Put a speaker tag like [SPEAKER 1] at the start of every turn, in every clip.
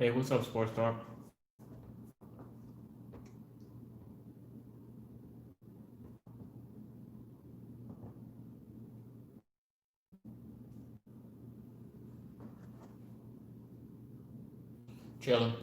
[SPEAKER 1] Hey, what's up, Sports Talk? Chilling.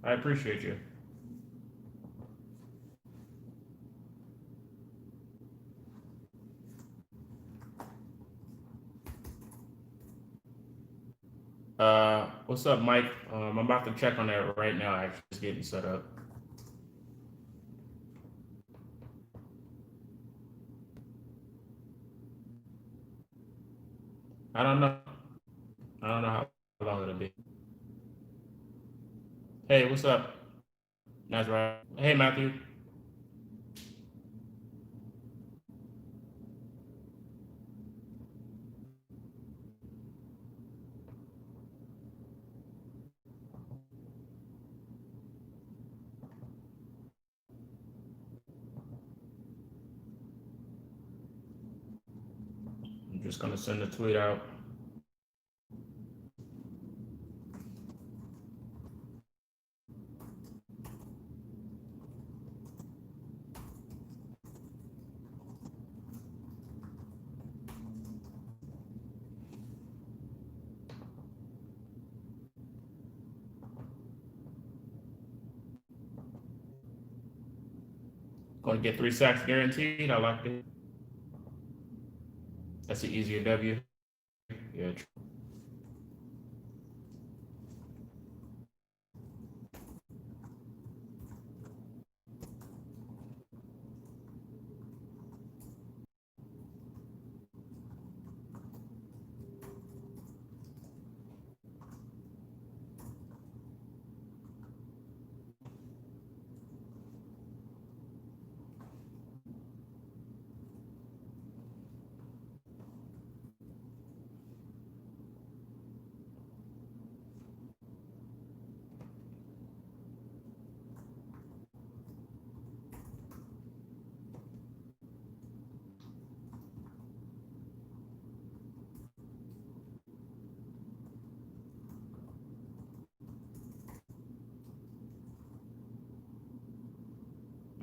[SPEAKER 1] I appreciate you. What's up, Mike? I'm about to check on that right now. Actually, just getting set up. I don't know. I don't know how long it'll be. Hey, what's up? That's right. Hey, Matthew. I'm just gonna send a tweet out. Gonna get 3 sacks guaranteed. I like it. That's an easier W. Yeah.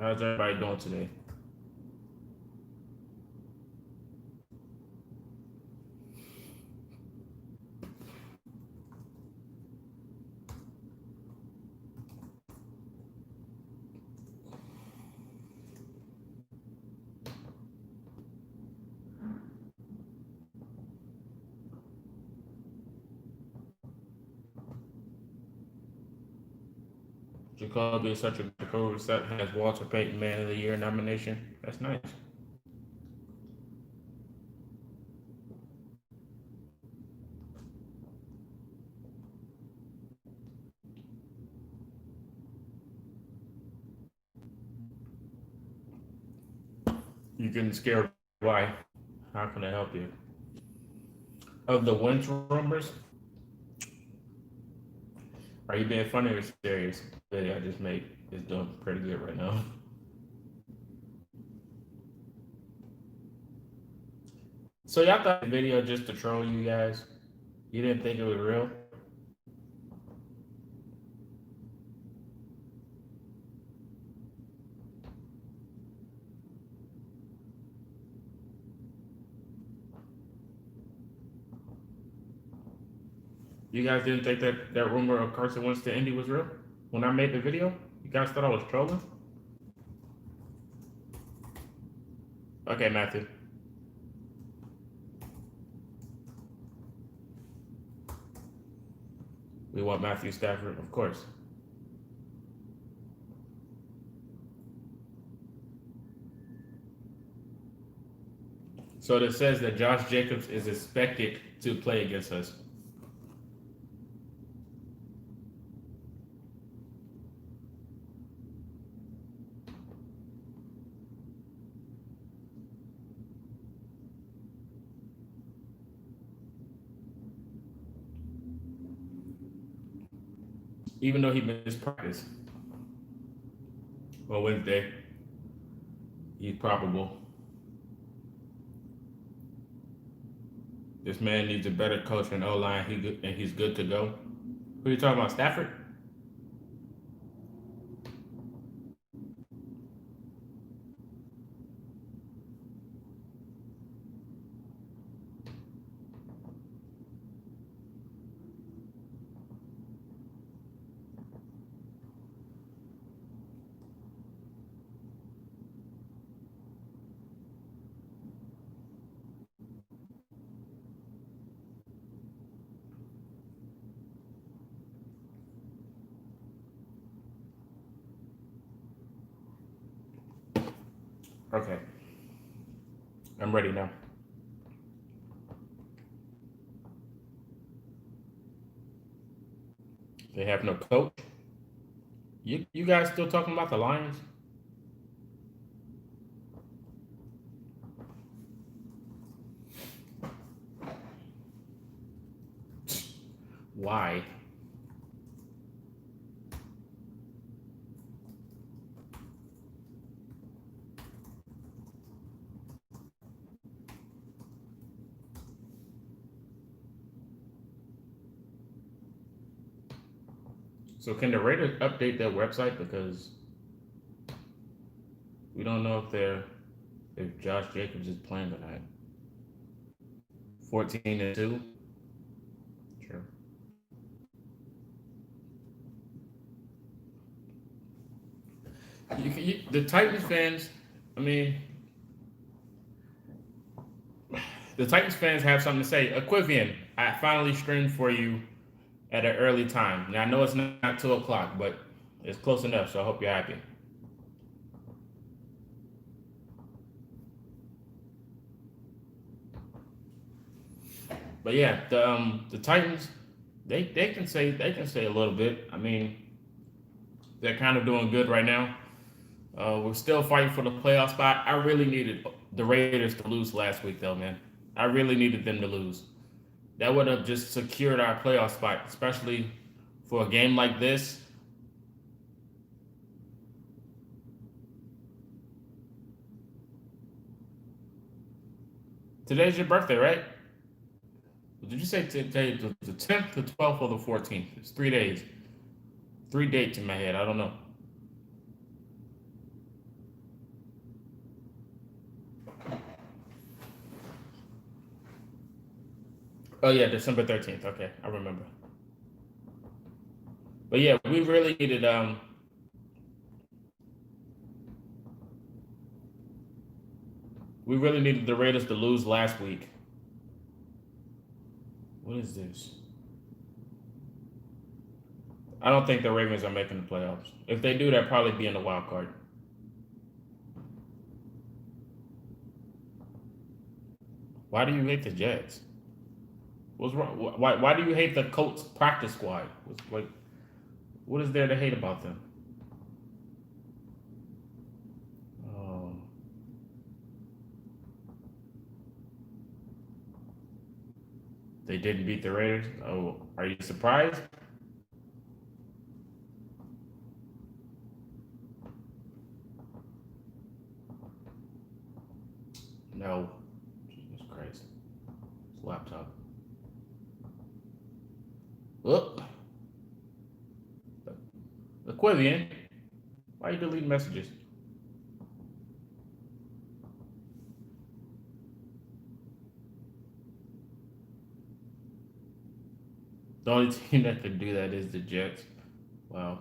[SPEAKER 1] How's everybody doing today? Jacoby is such a good coach that has Walter Payton Man of the Year nomination. That's nice. You getting scared? Why? How can I help you? Of the Wentz rumors? Are you being funny or serious? The video I just made is doing pretty good right now. So y'all thought the video just to troll you guys? You didn't think it was real? You guys didn't think that rumor of Carson Wentz to Indy was real? When I made the video? You guys thought I was trolling? Okay, Matthew. We want Matthew Stafford, of course. So it says that Josh Jacobs is expected to play against us. even though he missed practice on Wednesday. He's probable. This man needs a better coach and O line. And he's good to go. Who are you talking about, Stafford? Okay, I'm ready now. They have no coach. You guys still talking about the Lions? Why? So can the Raiders update their website because we don't know if Josh Jacobs is playing tonight. 14-2. Sure. The Titans fans. I mean, the Titans fans have something to say. Equivian, I finally streamed for you at an early time. Now I know it's not 2 o'clock, but it's close enough. So I hope you're happy. But yeah, the Titans, they can say a little bit. I mean, they're kind of doing good right now. We're still fighting for the playoff spot. I really needed the Raiders to lose last week, though, man. I really needed them to lose. That would have just secured our playoff spot, especially for a game like this. Today's your birthday, right? Did you say today the 10th, the 12th, or the 14th? It's 3 days. Three dates in my head. I don't know. Oh yeah, December 13th. Okay, I remember. But yeah, we really needed the Raiders to lose last week. What is this? I don't think the Ravens are making the playoffs. If they do, they'll probably be in the wild card. Why do you hate the Jets? What's wrong? Why do you hate the Colts practice squad? What is there to hate about them? Oh, they didn't beat the Raiders. Oh, are you surprised? No. Jesus Christ. This laptop. Look. Equivalent. Why you delete messages? The only team that could do that is the Jets. Wow.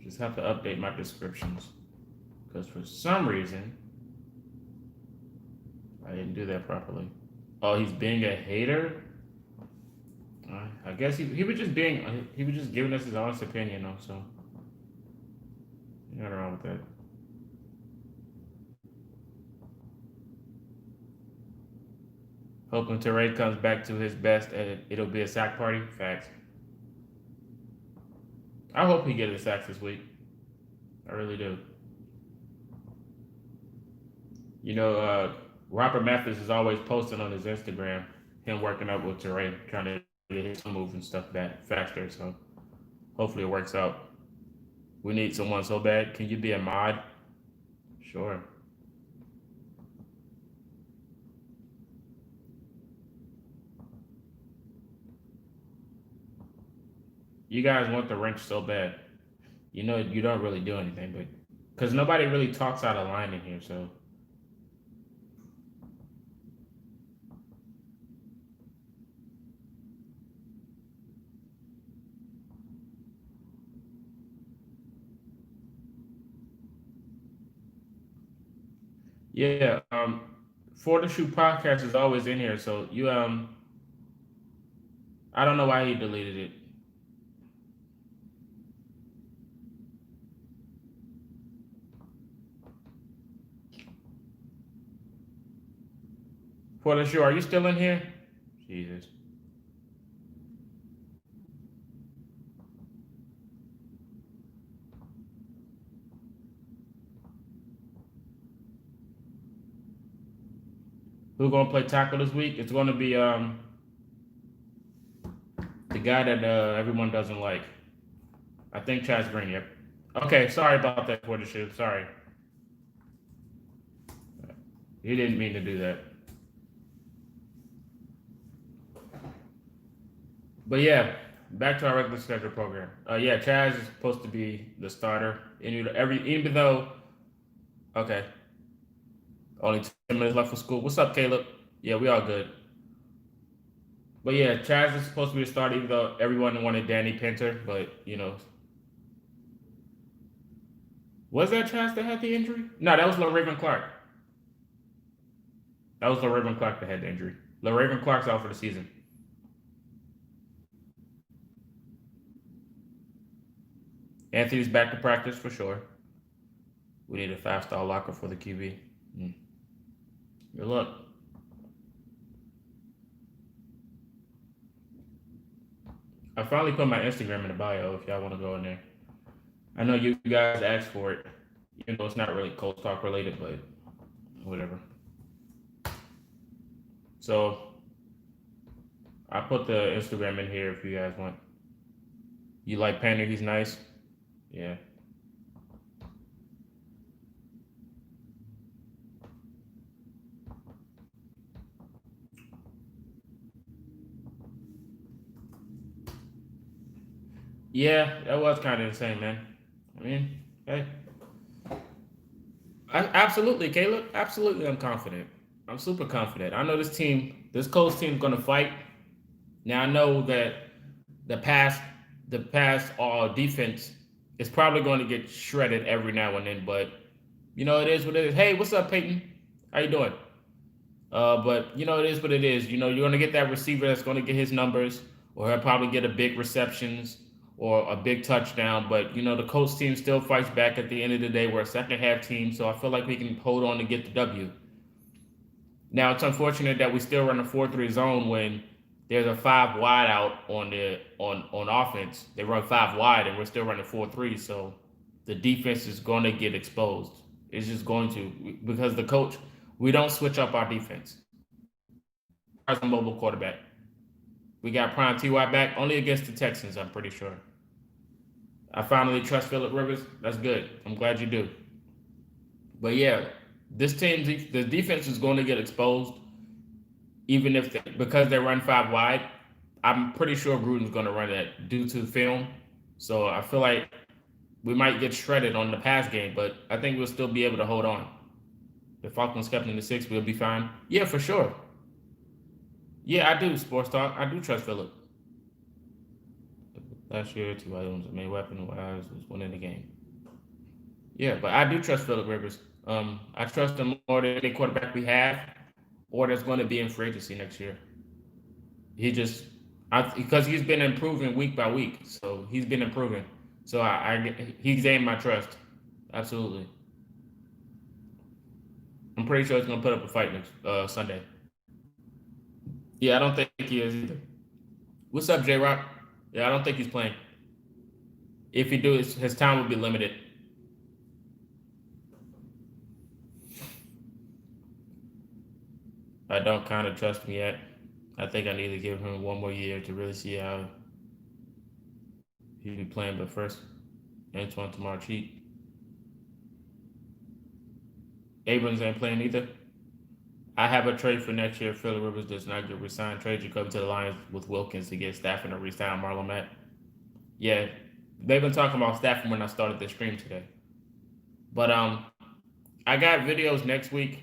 [SPEAKER 1] Just have to update my descriptions. Because for some reason, I didn't do that properly. Oh, he's being a hater? I guess he was just giving us his honest opinion, though, so. Nothing wrong with that. Hoping Teray comes back to his best and it'll be a sack party. Facts. I hope he gets a sack this week. I really do. You know, Robert Mathis is always posting on his Instagram him working out with Terrain, trying to get his moves and stuff back faster. So hopefully it works out. We need someone so bad. Can you be a mod? Sure. You guys want the wrench so bad. You know you don't really do anything, but because nobody really talks out of line in here. So yeah, For the Shoe podcast is always in here. So I don't know why he deleted it. For the Shoe, are you still in here? Jesus. Who's gonna play tackle this week? It's gonna be the guy that everyone doesn't like. I think Chaz Green. Yep. Okay, sorry about that for the shoe. Sorry, he didn't mean to do that. But yeah, back to our regular schedule program. Yeah, Chaz is supposed to be the starter. And even though okay, only 10 minutes left for school. What's up, Caleb? Yeah, we all good. But yeah, Chaz is supposed to be the starter, even though everyone wanted Danny Pinter. But was that Chaz that had the injury? No, that was LaRaven Clark. That was LaRaven Clark that had the injury. LaRaven Clark's out for the season. Anthony's back to practice for sure. We need a 5-star locker for the QB. Mm. Good luck. I finally put my Instagram in the bio if y'all want to go in there. I know you guys asked for it, even though it's not really Colts talk related, but whatever. So I put the Instagram in here if you guys want. You like Pander? He's nice. Yeah. Yeah, that was kind of insane, man. I mean, hey, absolutely, Caleb. Absolutely, I'm confident. I'm super confident. I know this Colts team's gonna fight. Now I know that the past, the past defense is probably going to get shredded every now and then, but it is what it is. Hey, what's up, Peyton? How you doing? But it is what it is. You're gonna get that receiver that's gonna get his numbers, or he'll probably get a big receptions or a big touchdown. But the Colts team still fights back at the end of the day. We're a second half team, so I feel like we can hold on to get the W. Now it's unfortunate that we still run a 4-3 zone when there's a 5 wide out on offense. They run 5 wide and we're still running 4-3. So the defense is going to get exposed. It's just going to, because the coach, we don't switch up our defense. As a mobile quarterback, we got Prime Ty back only against the Texans. I'm pretty sure. I finally trust Phillip Rivers. That's good. I'm glad you do. But yeah, this team, the defense is going to get exposed, even if because they run 5 wide. I'm pretty sure Gruden's going to run that due to film. So I feel like we might get shredded on the pass game, but I think we'll still be able to hold on. The Falcons kept in the 6, we'll be fine. Yeah, for sure. Yeah, I do, Sports Talk. I do trust Phillip. Last year, 2 items, main weapon wise was winning the game. Yeah, but I do trust Phillip Rivers. I trust him more than any quarterback we have, or that's going to be in free agency next year. He just, because he's been improving week by week, so he's been improving. So he's gained my trust. Absolutely. I'm pretty sure he's going to put up a fight next Sunday. Yeah, I don't think he is either. What's up, J Rock? Yeah, I don't think he's playing. If he do, his time will be limited. I don't kind of trust him yet. I think I need to give him one more year to really see how he'll be playing. But first, Antoine Tamar cheat. Abrams ain't playing either. I have a trade for next year. Phillip Rivers does not get resigned. Trade Jacoby to the Lions with Wilkins to get Stafford and resign Marlon Mack. Yeah, they've been talking about Stafford when I started the stream today. But I got videos next week.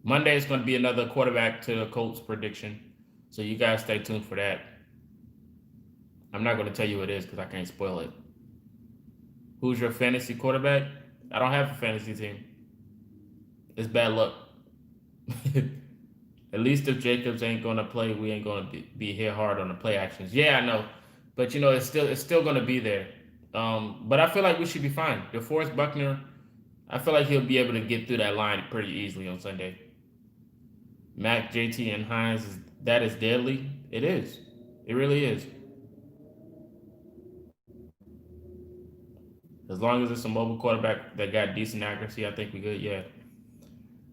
[SPEAKER 1] Monday is going to be another quarterback to the Colts prediction. So you guys stay tuned for that. I'm not going to tell you who it is because I can't spoil it. Who's your fantasy quarterback? I don't have a fantasy team. It's bad luck. At least if Jacobs ain't going to play, we ain't going to be hit hard on the play actions. Yeah, I know, but it's still going to be there. But I feel like we should be fine. DeForest Buckner, I feel like he'll be able to get through that line pretty easily on Sunday. Mac, JT, and Hines, that is deadly. It is. It really is. As long as it's a mobile quarterback that got decent accuracy, I think we good. Yeah.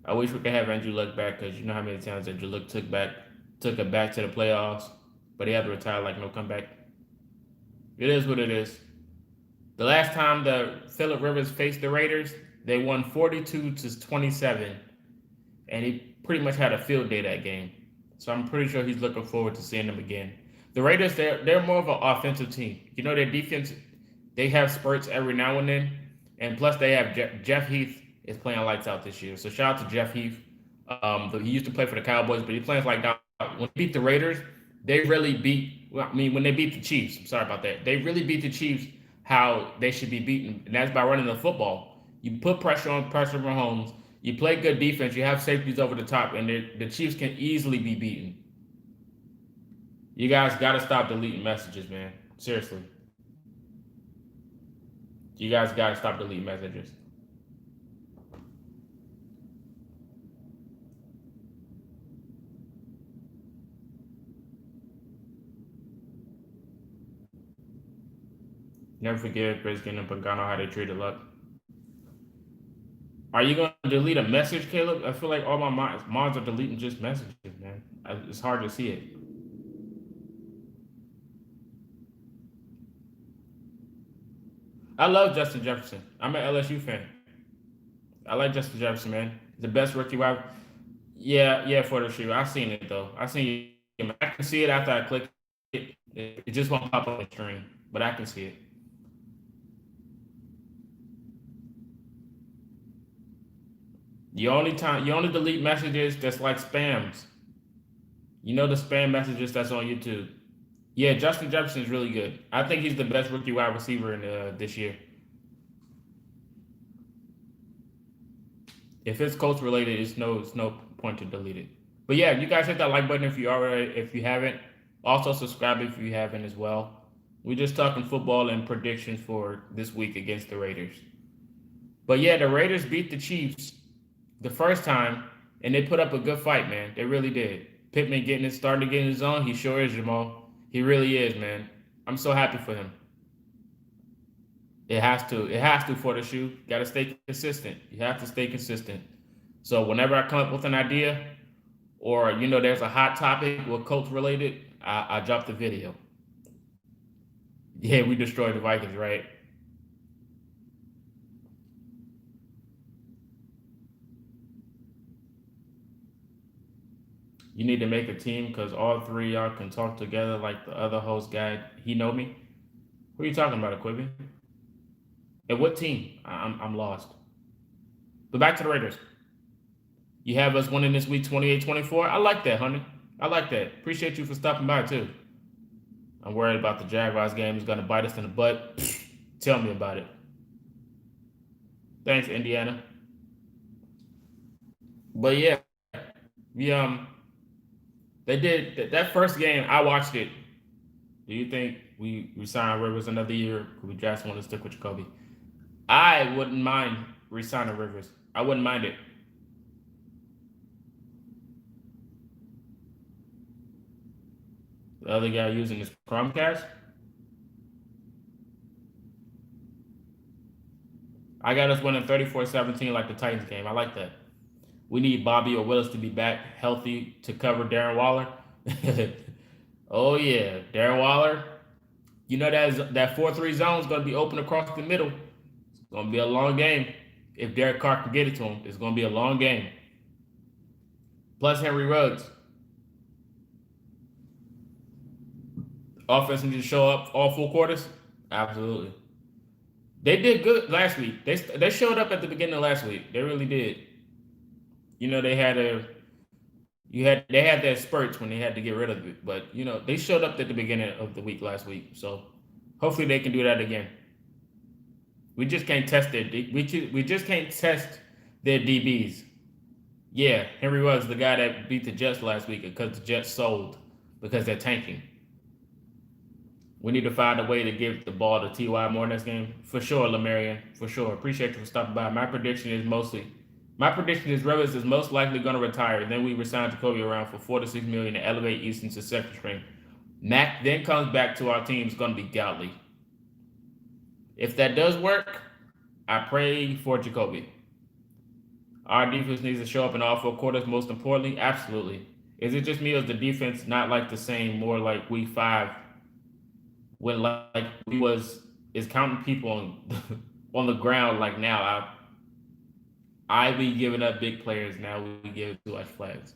[SPEAKER 1] I wish we could have Andrew Luck back because you know how many times Andrew Luck took it back to the playoffs, but he had to retire like no comeback. It is what it is. The last time the Phillip Rivers faced the Raiders, they won 42-27, and he pretty much had a field day that game. So I'm pretty sure he's looking forward to seeing them again. The Raiders, they're more of an offensive team. You know, their defense, they have spurts every now and then, and plus they have Jeff Heath is playing lights out this year. So shout out to Jeff Heath. He used to play for the Cowboys, but he plays like now. When they beat the Raiders, they really beat. Well, I mean, when they beat the Chiefs, I'm sorry about that. They really beat the Chiefs how they should be beaten, and that's by running the football. You put pressure on Mahomes. You play good defense. You have safeties over the top, and the Chiefs can easily be beaten. You guys got to stop deleting messages, man. Seriously, you guys got to stop deleting messages. Never forget Brisbane and Pagano how they treated Luck. Are you going to delete a message, Caleb? I feel like all my mods are deleting just messages, man. It's hard to see it. I love Justin Jefferson. I'm an LSU fan. I like Justin Jefferson, man. The best rookie wide. Yeah, yeah, for the shoe. I seen it though. I seen it. I can see it after I click it. It just won't pop up on the screen, but I can see it. You only delete messages that's like spams. You know the spam messages that's on YouTube. Yeah, Justin Jefferson is really good. I think he's the best rookie wide receiver in this year. If it's Colts related, it's no point to delete it. But yeah, you guys hit that like button if you haven't. Also subscribe if you haven't as well. We're just talking football and predictions for this week against the Raiders. But yeah, the Raiders beat the Chiefs the first time, and they put up a good fight, man. They really did. Pittman starting to get in his zone. He sure is, Jamal. He really is, man. I'm so happy for him. It has to. It has to for the shoe. Got to stay consistent. You have to stay consistent. So whenever I come up with an idea, or there's a hot topic with Colts related, I drop the video. Yeah, we destroyed the Vikings, right? You need to make a team because all three of y'all can talk together like the other host guy. He know me. Who are you talking about, Equipment? And what team? I'm lost. But back to the Raiders. You have us winning this week 28-24. I like that, honey. I like that. Appreciate you for stopping by too. I'm worried about the Jaguars game is gonna bite us in the butt. Tell me about it. Thanks, Indiana. But yeah, we they did that first game. I watched it. Do you think we sign Rivers another year? Could we draft someone to stick with Jacoby? I wouldn't mind resigning Rivers. I wouldn't mind it. The other guy using his Chromecast. I got us winning 34-17 like the Titans game. I like that. We need Bobby or Willis to be back healthy to cover Darren Waller. Oh yeah, Darren Waller. You know that 4-3 zone is going to be open across the middle. It's going to be a long game. If Derek Carr can get it to him, it's going to be a long game. Plus Henry Ruggs. Offense needs to show up all 4 quarters. Absolutely. They did good last week. They showed up at the beginning of last week. They really did. You know, they had their spurts when they had to get rid of it, but they showed up at the beginning of the week last week. So hopefully they can do that again. We just can't test we just can't test their DBs. Yeah, Henry was the guy that beat the Jets last week because the Jets sold because they're tanking. We need to find a way to give the ball to Ty more next game. For sure, Lemarian. For sure. Appreciate you for stopping by. My prediction is Rivers is most likely going to retire. Then we resign Jacoby around for $4 to $6 million to elevate Easton to second string. Mac then comes back to our team. It's going to be godly. If that does work, I pray for Jacoby. Our defense needs to show up in all 4 quarters. Most importantly, absolutely. Is it just me or is the defense not like the same? More like week 5, when like we is counting people on the ground like now. I be giving up big players now. We give too much flags.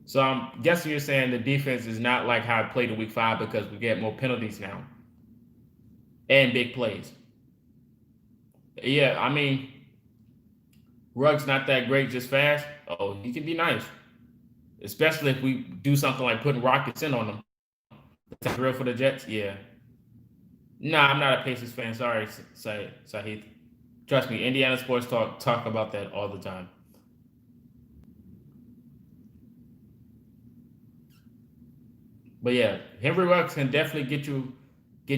[SPEAKER 1] So I'm guessing you're saying the defense is not like how it played in week 5 because we get more penalties now and big plays. Yeah, I mean, Ruggs not that great, just fast. Oh, he can be nice, especially if we do something like putting rockets in on them. That's real for the Jets. Yeah. Nah, I'm not a Pacers fan. Sorry, Sahith. Trust me, Indiana sports talk about that all the time. But yeah, Henry Ruggs can definitely get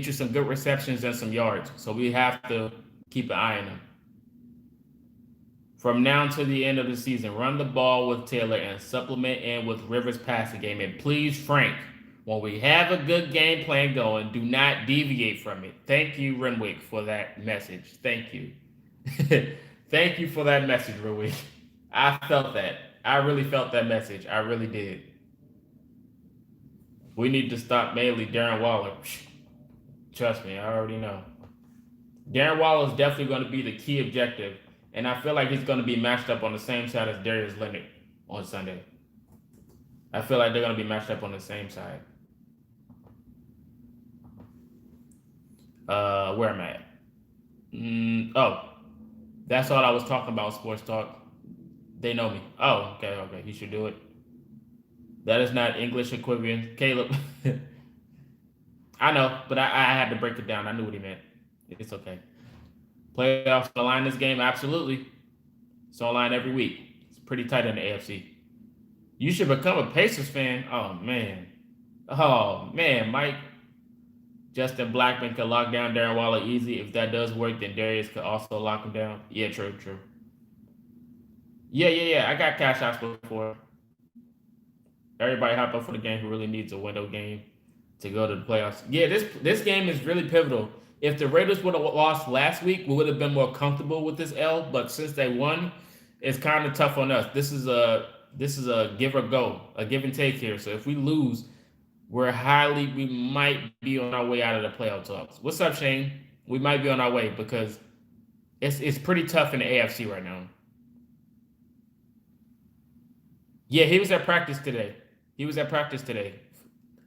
[SPEAKER 1] you some good receptions and some yards. So we have to keep an eye on him. From now to the end of the season, run the ball with Taylor and supplement in with Rivers' passing game. And please, Frank, when we have a good game plan going, do not deviate from it. Thank you, Renwick, for that message. Thank you. Thank you for that message, Renwick. I felt that. I really felt that message. I really did. We need to stop mainly Darren Waller. Trust me, I already know. Darren Waller is definitely going to be the key objective, and I feel like he's going to be matched up on the same side as Darius Leonard on Sunday. I feel like they're going to be matched up on the same side. Where am I at? Oh, that's all I was talking about, sports talk. They know me. Oh, okay. He should do it. That is not English equivalent. Caleb. I know, but I had to break it down. I knew what he meant. It's okay. Playoffs on the line this game? Absolutely. It's on line every week. It's pretty tight in the AFC. You should become a Pacers fan. Oh, man, Mike. Justin Blackman could lock down Darren Waller easy. If that does work, then Darius could also lock him down. Yeah, true. Yeah. I got cash outs before. Everybody hop up for the game who really needs a window game to go to the playoffs. Yeah, this game is really pivotal. If the Raiders would have lost last week, we would have been more comfortable with this L. But since they won, it's kind of tough on us. This is a give or go, a give and take here. So if we lose, we might be on our way out of the playoff talks. What's up, Shane? We might be on our way because it's pretty tough in the AFC right now. Yeah, he was at practice today.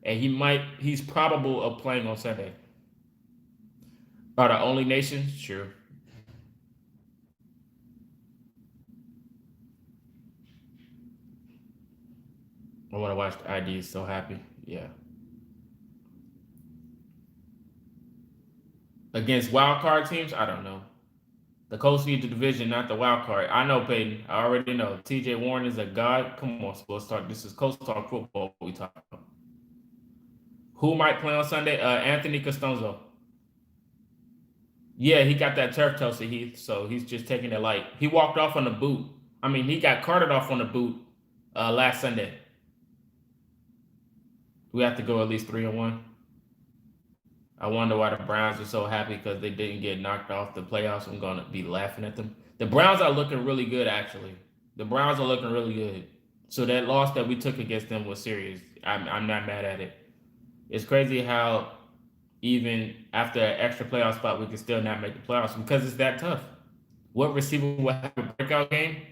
[SPEAKER 1] And he's probable of playing on Sunday. Are the only nation? Sure. I want to watch the ID. So happy. Yeah. Against wild card teams, I don't know. The Colts need the division, not the wild card. I know, Peyton. I already know. TJ Warren is a god. Come on, sports talk. This is Colts talk football. We talk about. Who might play on Sunday? Anthony Costanzo. Yeah, he got that turf toe, so he's just taking it light. He walked off on the boot. I mean, he got carted off on the boot last Sunday. We have to go at least 3-1. I wonder why the Browns are so happy because they didn't get knocked off the playoffs. I'm going to be laughing at them. The Browns are looking really good, actually. The Browns are looking really good. So that loss that we took against them was serious. I'm not mad at it. It's crazy how even after an extra playoff spot, we can still not make the playoffs because it's that tough. What receiver will have a breakout game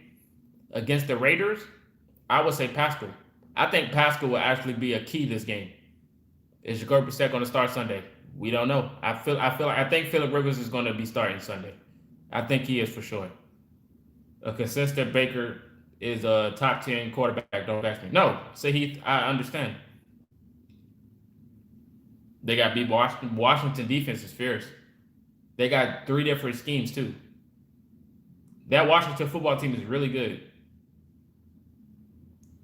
[SPEAKER 1] against the Raiders? I would say Pascal. I think Pascal will actually be a key this game. Is Jacoby Brissett going to start Sunday? We don't know. I think Philip Rivers is going to be starting Sunday. I think he is for sure. A consistent Baker is a top 10 quarterback. Don't ask me. No, say he. I understand. They got beat. Washington defense is fierce. They got three different schemes too. That Washington football team is really good.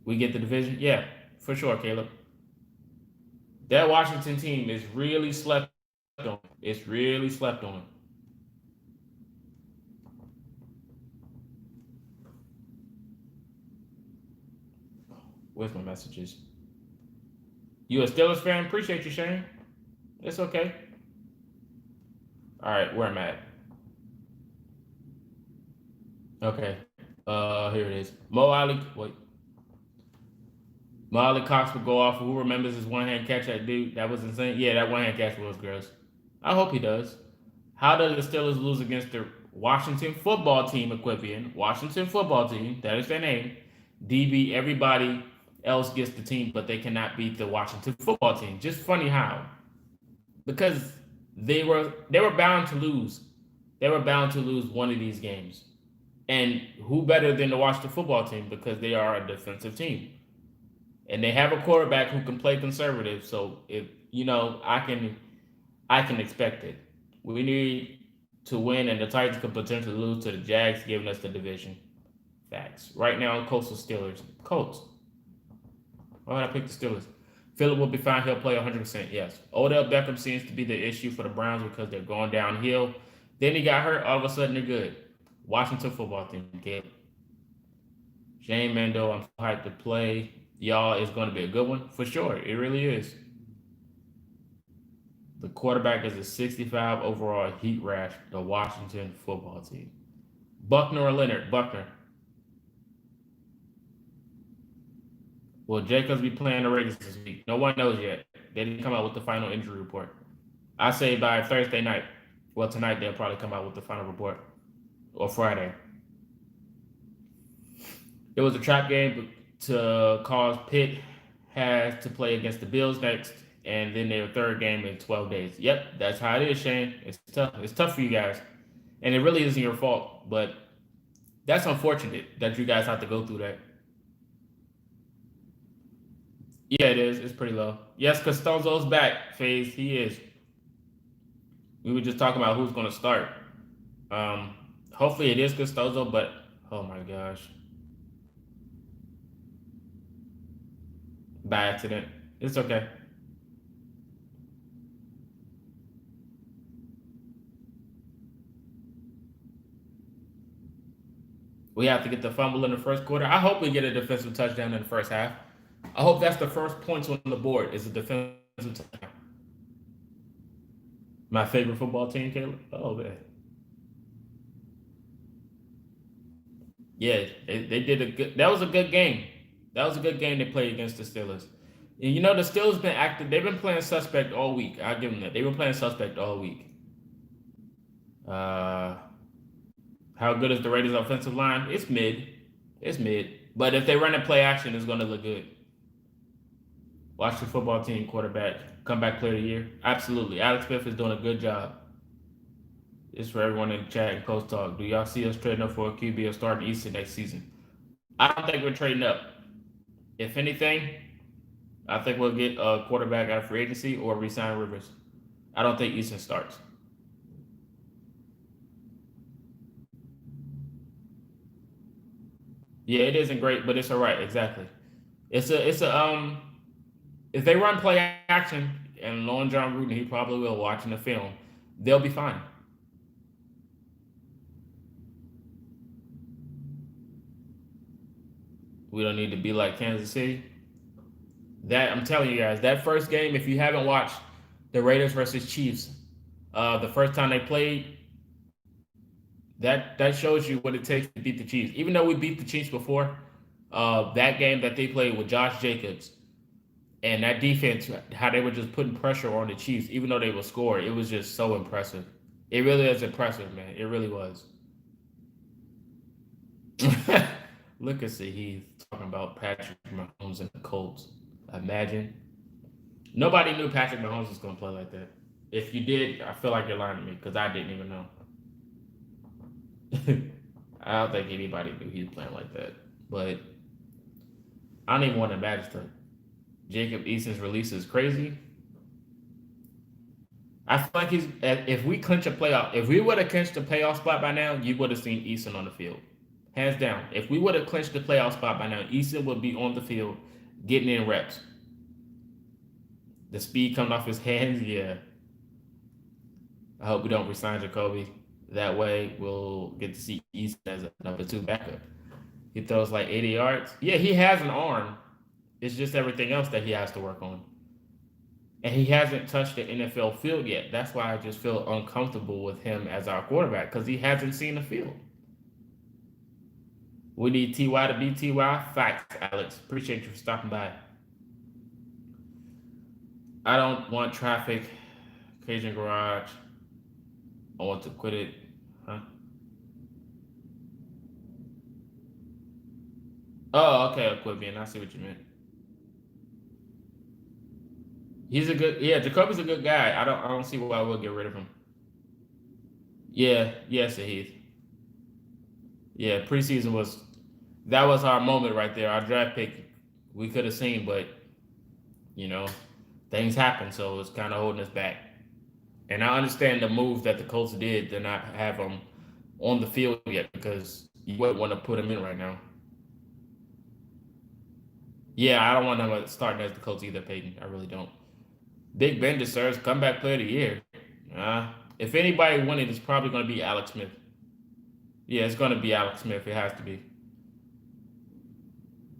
[SPEAKER 1] We get the division, yeah, for sure, Caleb. That Washington team is really slept on. It's really slept on. Where's my messages? You a Steelers fan? Appreciate you, Shane. It's okay. All right, where I'm at. Okay. Here it is. Mo Ali. Wait. Molly Cox would go off. Who remembers his one hand catch that dude? That was insane. Yeah, that one hand catch was gross. I hope he does. How does the Steelers lose against the Washington football team equivalent? Washington football team, that is their name. DB, everybody else gets the team, but they cannot beat the Washington football team. Just funny how. Because they were bound to lose. They were bound to lose one of these games. And who better than the Washington football team because they are a defensive team. And they have a quarterback who can play conservative. So if I can expect it. We need to win, and the Titans could potentially lose to the Jags, giving us the division. Facts. Right now, Colts or Steelers. Colts. Why would I pick the Steelers? Phillip will be fine. He'll play 100%. Yes. Odell Beckham seems to be the issue for the Browns because they're going downhill. Then he got hurt. All of a sudden, they're good. Washington football team. Okay. Shane Mendo, I'm hyped to play. Y'all is going to be a good one for sure. It really is. The quarterback is a 65 overall heat rash. The Washington football team. Buckner or Leonard? Buckner. Will Jacobs be playing the Raiders this week? No one knows yet. They didn't come out with the final injury report. I say by Thursday night. Well, tonight they'll probably come out with the final report. Or Friday. It was a trap game to cause Pitt has to play against the Bills next, and then their third game in 12 days. Yep, that's how it is, Shane. It's tough. It's tough for you guys. And it really isn't your fault, but that's unfortunate that you guys have to go through that. Yeah, it is. It's pretty low. Yes, Costanzo's back, FaZe. He is. We were just talking about who's going to start. Hopefully it is Costanzo, but oh my gosh. By accident. It's okay. We have to get the fumble in the first quarter. I hope we get a defensive touchdown in the first half. I hope that's the first points on the board is a defensive touchdown. My favorite football team, Caleb? Oh, man. Yeah, they did a good. That was a good game. That was a good game they played against the Steelers. And you know the Steelers been active. They've been playing suspect all week. I give them that. They've been playing suspect all week. Uh, how good is the Raiders' offensive line? It's mid. It's mid. But if they run a play action, it's going to look good. Watch the football team quarterback comeback player of the year. Absolutely, Alex Smith is doing a good job. It's for everyone in the chat and post talk. Do y'all see us trading up for a QB or starting Easton next season? I don't think we're trading up. If anything, I think we'll get a quarterback out of free agency or resign Rivers. I don't think Easton starts. Yeah, it isn't great, but it's all right. Exactly. It's a if they run play action and Lon John Gruden, he probably will watching the film, they'll be fine. We don't need to be like Kansas City. That I'm telling you guys, that first game, if you haven't watched the Raiders versus Chiefs, the first time they played, That shows you what it takes to beat the Chiefs. Even though we beat the Chiefs before, that game that they played with Josh Jacobs and that defense, how they were just putting pressure on the Chiefs, even though they were scoring, it was just so impressive. It really is impressive, man. It really was. Look at see, he's talking about Patrick Mahomes and the Colts. Imagine nobody knew Patrick Mahomes was going to play like that. If you did, I feel like you're lying to me because I didn't even know. I don't think anybody knew he was playing like that. But I don't even want to imagine that. Jacob Eason's release is crazy. I feel like he's. If we clinch a playoff, if we would have clinched a playoff spot by now, you would have seen Eason on the field, hands down. If we would have clinched the playoff spot by now, Eason would be on the field, getting in reps. The speed coming off his hands, yeah. I hope we don't resign Jacoby. That way, we'll get to see Eason as a number two backup. He throws like 80 yards. Yeah, he has an arm. It's just everything else that he has to work on. And he hasn't touched the NFL field yet. That's why I just feel uncomfortable with him as our quarterback because he hasn't seen the field. We need TY to be TY. Facts, Alex. Appreciate you for stopping by. I don't want traffic. Cajun Garage. I want to quit it. Huh? Oh, okay, Equibian. I see what you meant. He's a good, yeah. Jacoby's a good guy. I don't see why we'll get rid of him. Yeah, yes, Heath. Yeah, preseason was that was our moment right there. Our draft pick we could have seen, but you know, things happen, so it's kind of holding us back. And I understand the move that the Colts did to not have him on the field yet because you wouldn't want to put him in right now. Yeah, I don't want him starting as the Colts either, Peyton. I really don't. Big Ben deserves comeback player of the year. If anybody won it, it's probably going to be Alex Smith. Yeah, it's going to be Alex Smith. It has to be.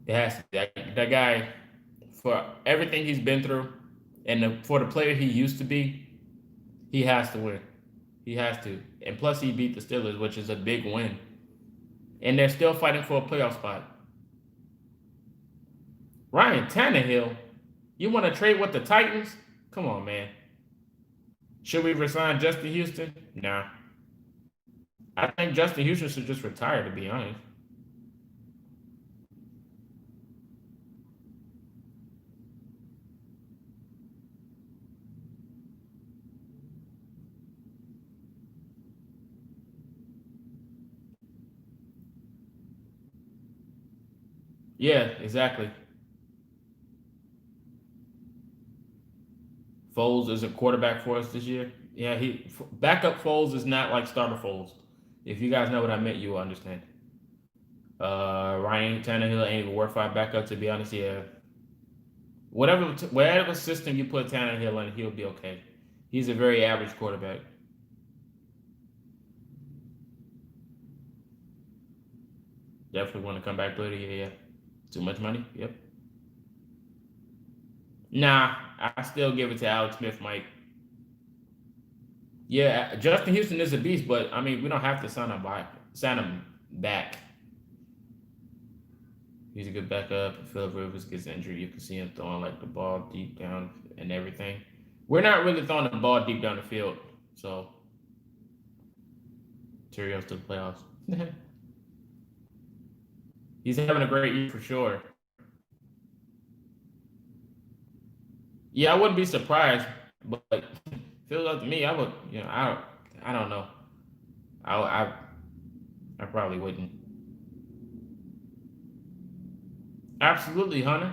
[SPEAKER 1] It has to be. That guy, for everything he's been through, and for the player he used to be, he has to win. He has to. And plus, he beat the Steelers, which is a big win. And they're still fighting for a playoff spot. Ryan Tannehill, you want to trade with the Titans? Come on, man. Should we resign Justin Houston? Nah. I think Justin Houston should just retire, to be honest. Yeah, exactly. Foles is a quarterback for us this year. Yeah, he backup Foles is not like starter Foles. If you guys know what I meant, you will understand. Ryan Tannehill ain't even worth our backup, to be honest. Yeah, whatever system you put Tannehill in, he'll be okay. He's a very average quarterback. Definitely want to come back later. Yeah, yeah. Too much money. Yep. Nah, I still give it to Alex Smith, Mike. Yeah, Justin Houston is a beast, but I mean, we don't have to sign him back. Sign him back. He's a good backup. If Philip Rivers gets injured, you can see him throwing like the ball deep down and everything. We're not really throwing the ball deep down the field, so Cheerios to the playoffs. He's having a great year for sure. Yeah, I wouldn't be surprised, but feels up to me, I would. I don't know. I probably wouldn't. Absolutely, Hunter.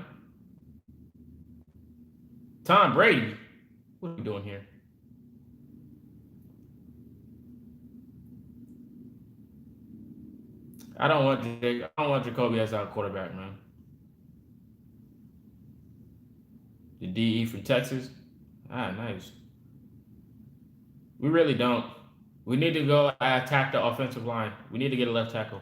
[SPEAKER 1] Tom Brady. What are we doing here? I don't want Jacoby as our quarterback, man. The DE from Texas. Ah, nice. We really don't. We need to go attack the offensive line. We need to get a left tackle.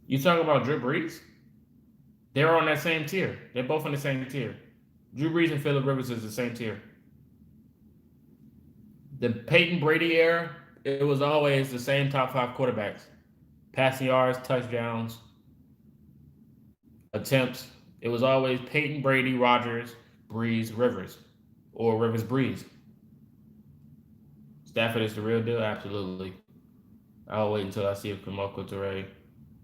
[SPEAKER 1] You talking about Drew Brees? They're on that same tier. They're both on the same tier. Drew Brees and Phillip Rivers is the same tier. The Peyton Brady era, it was always the same top five quarterbacks. Passing yards, touchdowns, attempts. It was always Peyton Brady, Rodgers, Brees, Rivers, or Rivers Brees. Stafford is the real deal, absolutely. I'll wait until I see if Kamoko Toure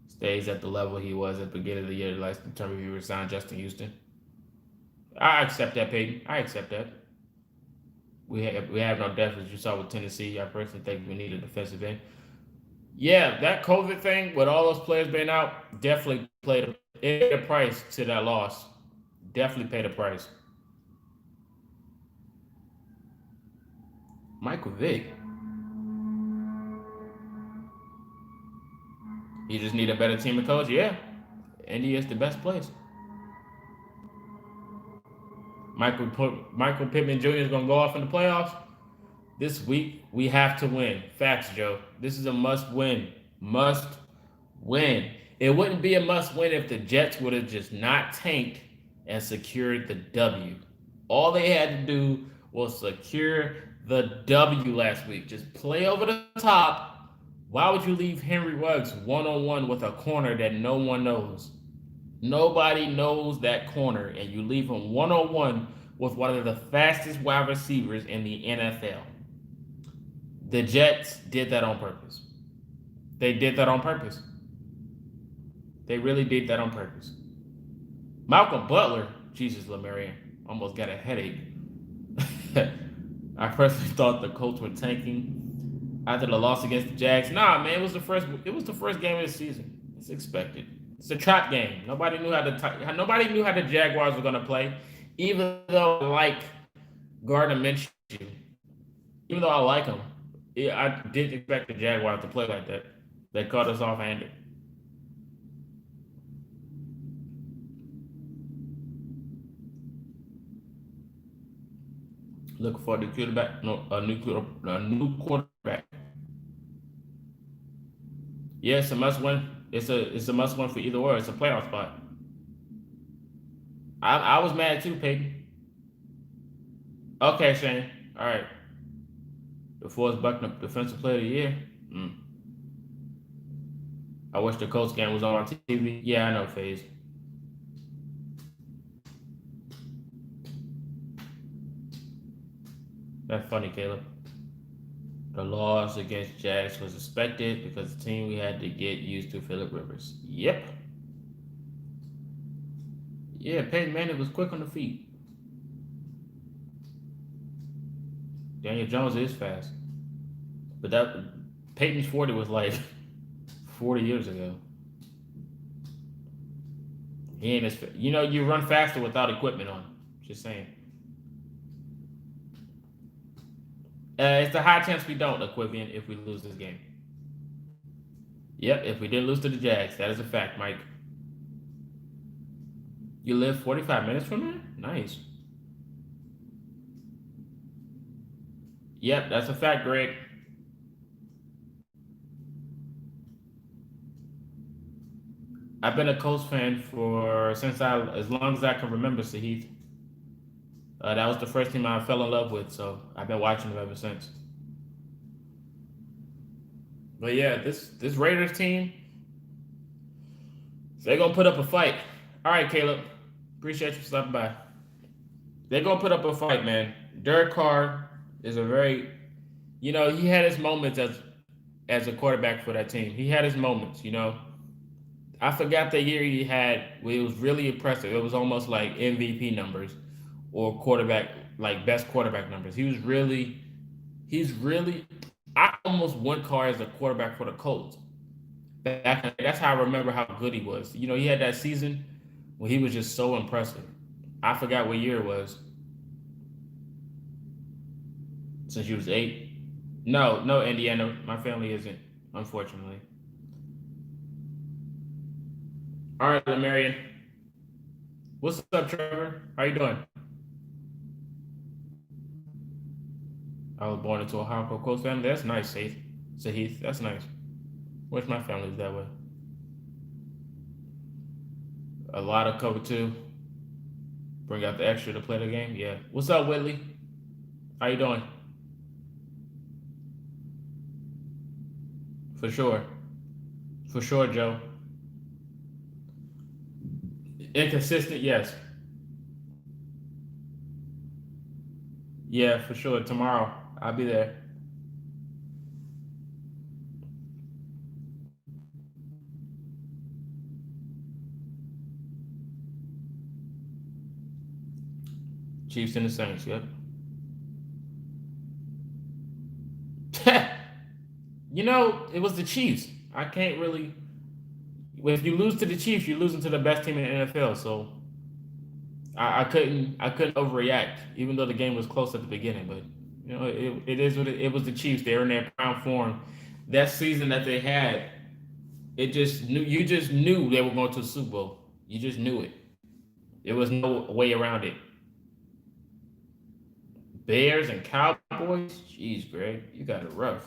[SPEAKER 1] stays at the level he was at the beginning of the year, like determine if he resign Justin Houston. I accept that, Peyton. I accept that. We have no depth, as you saw with Tennessee. I personally think we need a defensive end. Yeah, that COVID thing with all those players being out definitely played a price to that loss. Definitely paid a price. Michael Vick. You just need a better team of coach. Yeah, Indy is the best place. Michael Pittman Jr. is going to go off in the playoffs this week. We have to win. Facts, Joe. This is a must win. Must win. It wouldn't be a must win if the Jets would have just not tanked and secured the W. All they had to do was secure the W last week. Just play over the top. Why would you leave Henry Ruggs one-on-one with a corner that no one knows? Nobody knows that corner, and you leave him one-on-one with one of the fastest wide receivers in the NFL. The Jets did that on purpose. They did that on purpose. They really did that on purpose. Malcolm Butler, Jesus, Lemarian, almost got a headache. I personally thought the Colts were tanking after the loss against the Jags. Nah, man, it was the first game of the season. It's expected. It's a trap game. Nobody knew how the Jaguars were gonna play. Even though I like Gardner Minshew, even though I like him, I didn't expect the Jaguars to play like that. They caught us off-handed. Looking for the quarterback. No, a new quarterback. Yeah, it's a must win. It's a must win for either or. It's a playoff spot. I was mad too, Peyton. Okay, Shane. All right. DeForest Buckner, Defensive Player of the Year. I wish the Colts game was on TV. Yeah, I know, FaZe. That's funny, Caleb. The loss against Jags was expected because the team we had to get used to Phillip Rivers. Yep. Yeah, Peyton Manning was quick on the feet. Daniel Jones is fast. But that Peyton's 40 was like 40 years ago. He ain't as you run faster without equipment on. Just saying. It's a high chance we don't, Aquivian, if we lose this game. Yep, if we didn't lose to the Jags. That is a fact, Mike. You live 45 minutes from there? Nice. Yep, that's a fact, Greg. I've been a Colts fan as long as I can remember, Sahith. That was the first team I fell in love with, so I've been watching them ever since. But yeah, this Raiders team, they're gonna put up a fight. All right, Caleb, appreciate you stopping by. They're gonna put up a fight, man. Derek Carr is he had his moments as a quarterback for that team. He had his moments, I forgot the year he had where it was really impressive. It was almost like MVP numbers or best quarterback numbers. He's really, I almost went Carr as a quarterback for the Colts. That's how I remember how good he was. He had that season when he was just so impressive. I forgot what year it was. Since you was 8. No, Indiana. My family isn't, unfortunately. All right, Marion. What's up, Trevor? How you doing? I was born into a hardcore Colts family. That's nice, Sahith. That's nice. Wish my family was that way. A lot of cover two. Bring out the extra to play the game. Yeah. What's up, Whitley? How you doing? For sure. For sure, Joe. Inconsistent, yes. Yeah, for sure. Tomorrow, I'll be there. Chiefs and the Saints, yep. It was the Chiefs. I can't really. If you lose to the Chiefs, you're losing to the best team in the NFL. So I couldn't overreact, even though the game was close at the beginning. But it is what it was. The Chiefs. They were in their prime form. That season that they had, it just knew you just knew they were going to the Super Bowl. You just knew it. There was no way around it. Bears and Cowboys. Jeez, Greg, you got it rough.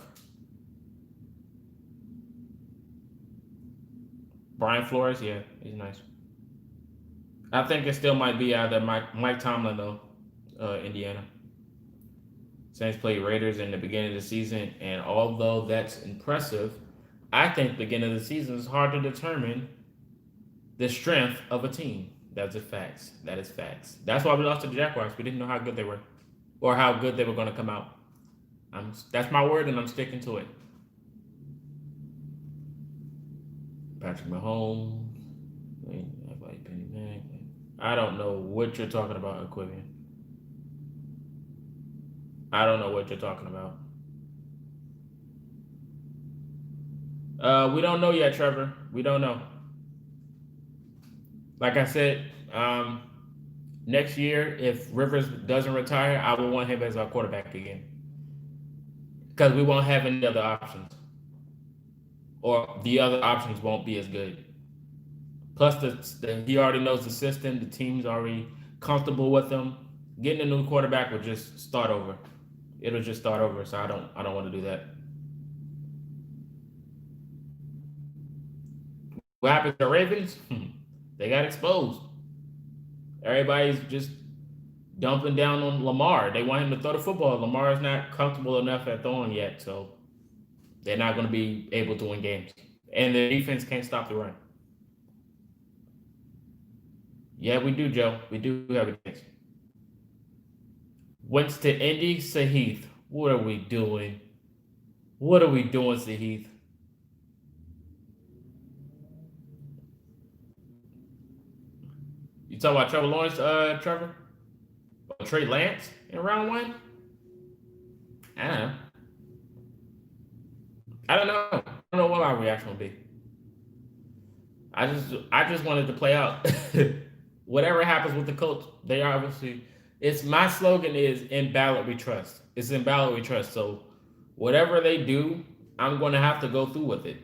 [SPEAKER 1] Brian Flores, yeah, he's nice. I think it still might be either Mike Tomlin though, Indiana. Saints played Raiders in the beginning of the season, and although that's impressive, I think the beginning of the season is hard to determine the strength of a team. That's a facts. That is facts. That's why we lost to the Jaguars. We didn't know how good they were, or how good they were going to come out. That's my word, and I'm sticking to it. Patrick Mahomes, like Penny Mac. I don't know what you're talking about, Equivalent. I don't know what you're talking about. We don't know yet, Trevor. We don't know. Like I said, next year, if Rivers doesn't retire, I will want him as our quarterback again because we won't have any other options, or the other options won't be as good. Plus, he already knows the system. The team's already comfortable with him. Getting a new quarterback would just start over. It'll just start over. So I don't want to do that. What happened to the Ravens? They got exposed. Everybody's just dumping down on Lamar. They want him to throw the football. Lamar is not comfortable enough at throwing yet, so they're not going to be able to win games. And the defense can't stop the run. Yeah, we do, Joe. We do have a chance. Wentz to Indy, Sahith. What are we doing? What are we doing, Sahith? You talking about Trevor Lawrence, Trevor? Or Trey Lance in round one? I don't know. I don't know. I don't know what my reaction will be. I just wanted to play out. Whatever happens with the Colts, they obviously. It's my slogan is in ballot we trust. It's in ballot we trust. So whatever they do, I'm going to have to go through with it.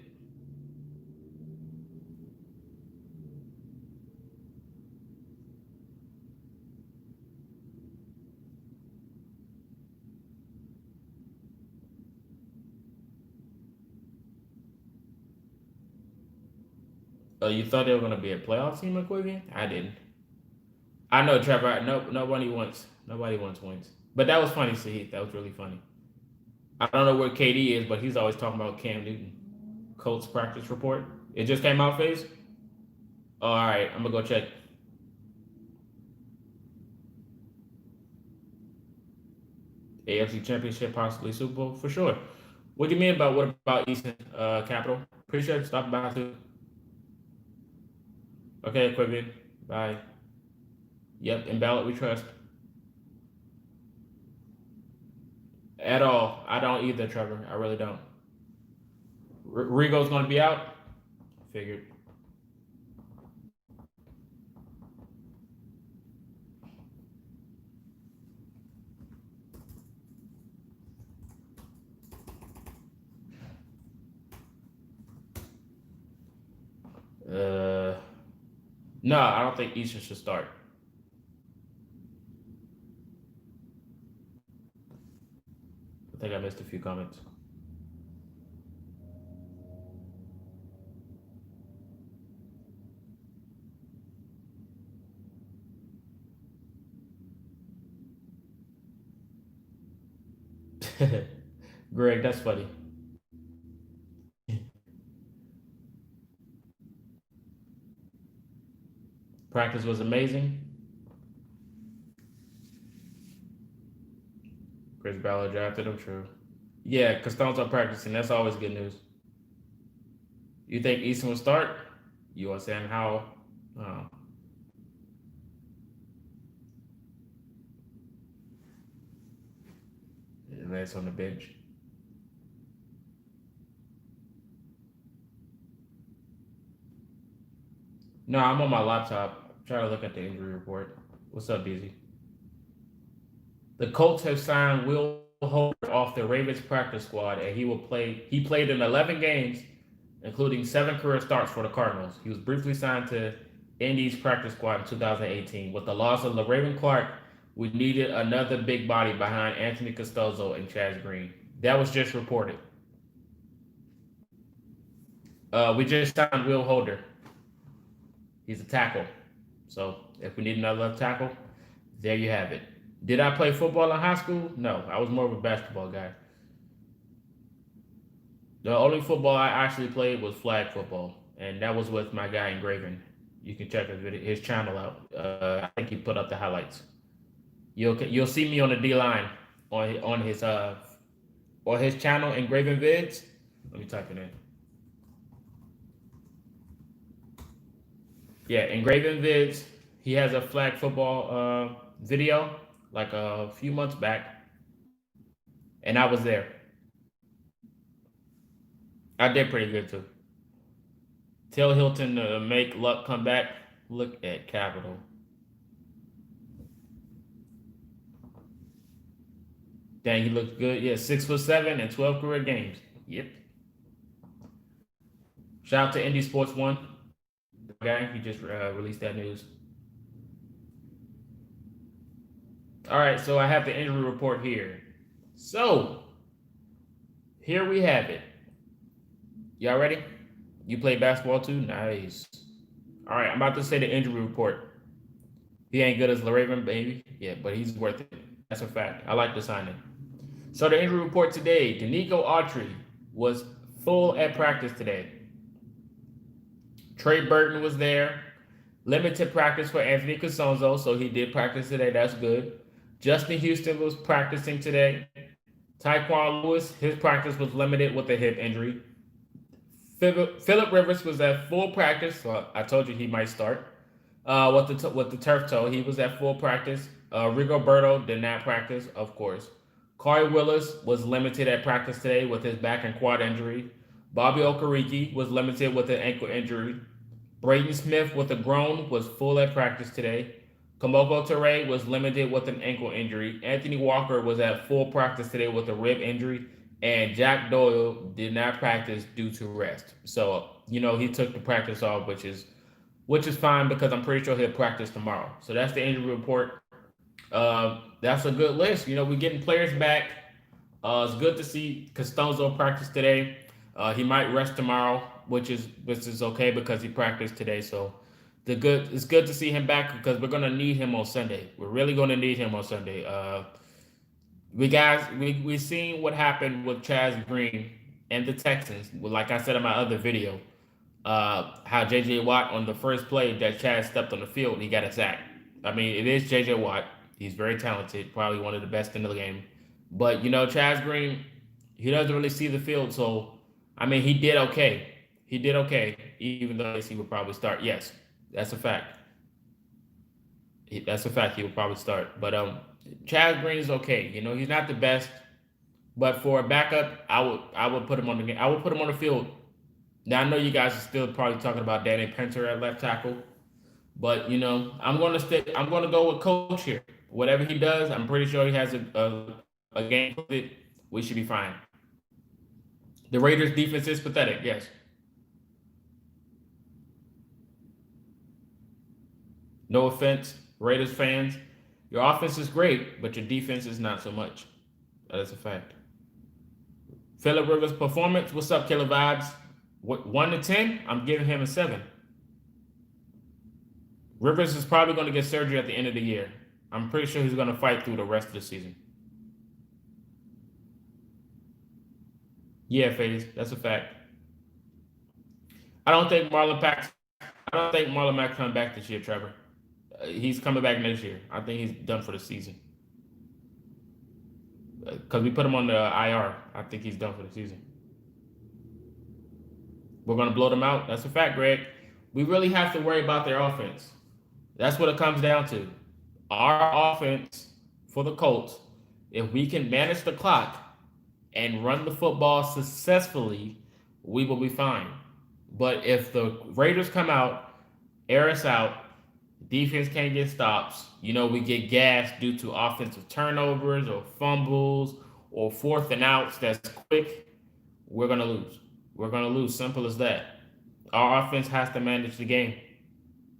[SPEAKER 1] You thought they were going to be a playoff team, McQuiggan? I didn't. I know, Trevor. No, nobody wants wins. But that was funny, Sahith. That was really funny. I don't know where KD is, but he's always talking about Cam Newton. Colts practice report. It just came out, phase. Oh, all right, I'm gonna go check. AFC Championship, possibly Super Bowl for sure. What do you mean about what about Eastern Capital? Appreciate you stopping by too. Okay, equipment. Bye. Yep, in ballot we trust. At all. I don't either, Trevor. I really don't. Rigo's gonna be out. Figured. Uh, no, I don't think Eastern should start. I think I missed a few comments. Greg, that's funny. Practice was amazing. Chris Ballard drafted him, true. Yeah, because Stones are practicing. That's always good news. You think Easton will start? You are saying how? Uh, Lance on the bench. No, I'm on my laptop. Trying to look at the injury report. What's up, Busy? The Colts have signed Will Holder off the Ravens practice squad, and he will play. He played in 11 games, including 7 career starts for the Cardinals. He was briefly signed to Indy's practice squad in 2018. With the loss of LaRaven Clark, we needed another big body behind Anthony Costoso and Chaz Green. That was just reported. We just signed Will Holder. He's a tackle. So if we need another left tackle, there you have it. Did I play football in high school? No, I was more of a basketball guy. The only football I actually played was flag football, and that was with my guy Engraven. You can check his channel out. I think he put up the highlights. You'll see me on the D line on his channel Engraven Vids. Let me type it in. Yeah, Engraven Vids. He has a flag football video like a few months back, and I was there. I did pretty good too. Tell Hilton to make Luck come back. Look at Capital. Dang, he looks good. Yeah, 6'7" and 12 career games. Yep. Shout out to Indy Sports One. The guy, he just released that news. All right, so I have the injury report here. So here we have it. Y'all ready? You play basketball too? Nice. All right, I'm about to say the injury report. He ain't good as LaRaven, baby. Yeah, but he's worth it. That's a fact. I like the signing. So the injury report today, Danico Autry was full at practice today. Trey Burton was there. Limited practice for Anthony Casonzo, so he did practice today. That's good. Justin Houston was practicing today. Tyquan Lewis, his practice was limited with a hip injury. Phillip Rivers was at full practice. So I told you he might start. With the turf toe, he was at full practice. Rigoberto did not practice, of course. Corey Willis was limited at practice today with his back and quad injury. Bobby Okereke was limited with an ankle injury. Braden Smith with a groin was full at practice today. Kamoko Ture was limited with an ankle injury. Anthony Walker was at full practice today with a rib injury. And Jack Doyle did not practice due to rest. So, he took the practice off, which is fine because I'm pretty sure he'll practice tomorrow. So that's the injury report. That's a good list. We're getting players back. It's good to see Costanzo practice today. He might rest tomorrow, which is okay because he practiced today. So it's good to see him back because we're gonna need him on Sunday. We're really gonna need him on Sunday. We seen what happened with Chaz Green and the Texans. Like I said in my other video, how JJ Watt on the first play that Chaz stepped on the field, he got a sack. I mean, it is JJ Watt. He's very talented, probably one of the best in the game. But Chaz Green, he doesn't really see the field, so I mean, he did okay. He did okay, even though he would probably start. Yes, that's a fact. That's a fact. He would probably start. But Chaz Green is okay. He's not the best, but for a backup, I would put him on the game. I would put him on the field. Now I know you guys are still probably talking about Danny Pinter at left tackle, but I'm going to stick. I'm going to go with Coach here. Whatever he does, I'm pretty sure he has a game with it. We should be fine. The Raiders' defense is pathetic. Yes. No offense, Raiders fans. Your offense is great, but your defense is not so much. That is a fact. Phillip Rivers' performance. What's up, Killer Vibes? 1 to 10? I'm giving him a 7. Rivers is probably going to get surgery at the end of the year. I'm pretty sure he's going to fight through the rest of the season. Yeah, phase. That's a fact. I don't think Marlon Mack. I don't think Marlon Mack coming back this year, Trevor. He's coming back next year. I think he's done for the season because we put him on the IR. I think he's done for the season. We're gonna blow them out. That's a fact, Greg. We really have to worry about their offense. That's what it comes down to. Our offense for the Colts, if we can manage the clock and run the football successfully, we will be fine. But if the Raiders come out, air us out, defense can't get stops, we get gassed due to offensive turnovers or fumbles or fourth and outs that's quick, we're going to lose. We're going to lose. Simple as that. Our offense has to manage the game.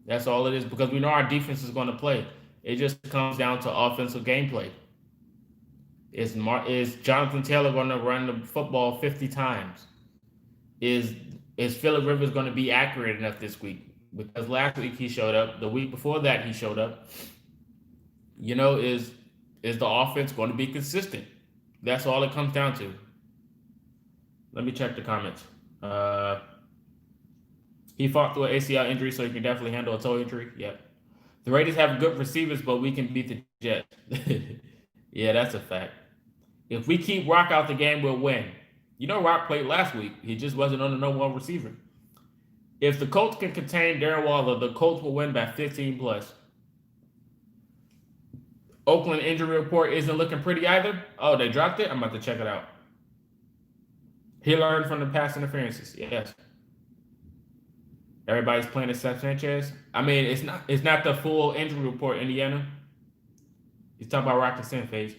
[SPEAKER 1] That's all it is because we know our defense is going to play. It just comes down to offensive gameplay. Is Jonathan Taylor going to run the football 50 times? Is Phillip Rivers going to be accurate enough this week? Because last week he showed up. The week before that he showed up. Is the offense going to be consistent? That's all it comes down to. Let me check the comments. He fought through an ACL injury, so he can definitely handle a toe injury. Yep. The Raiders have good receivers, but we can beat the Jets. Yeah, that's a fact. If we keep Rock out the game, we'll win. Rock played last week. He just wasn't on the number one receiver. If the Colts can contain Darren Waller, the Colts will win by 15 plus. Oakland injury report isn't looking pretty either. Oh, they dropped it? I'm about to check it out. He learned from the pass interferences. Yes. Everybody's playing except Sanchez. I mean, it's not the full injury report, Indiana. He's talking about Rock and phase.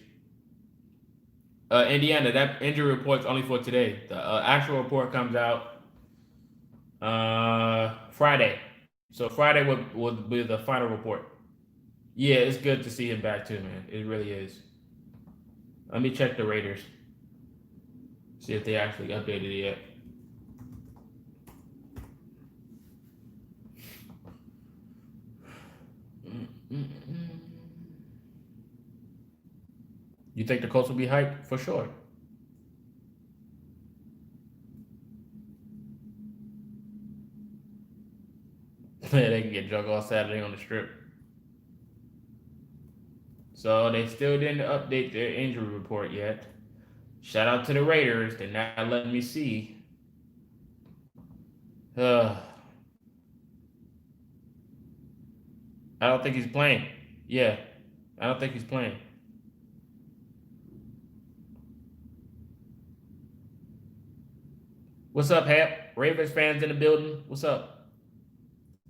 [SPEAKER 1] Indiana, that injury report's only for today. The actual report comes out Friday. So Friday will be the final report. Yeah, it's good to see him back too, man. It really is. Let me check the Raiders. See if they actually updated it yet. You think the Colts will be hyped? For sure. They can get drunk all Saturday on the strip. So they still didn't update their injury report yet. Shout out to the Raiders. They're not letting me see. I don't think he's playing. Yeah, I don't think he's playing. What's up, Hap? Ravens fans in the building. What's up?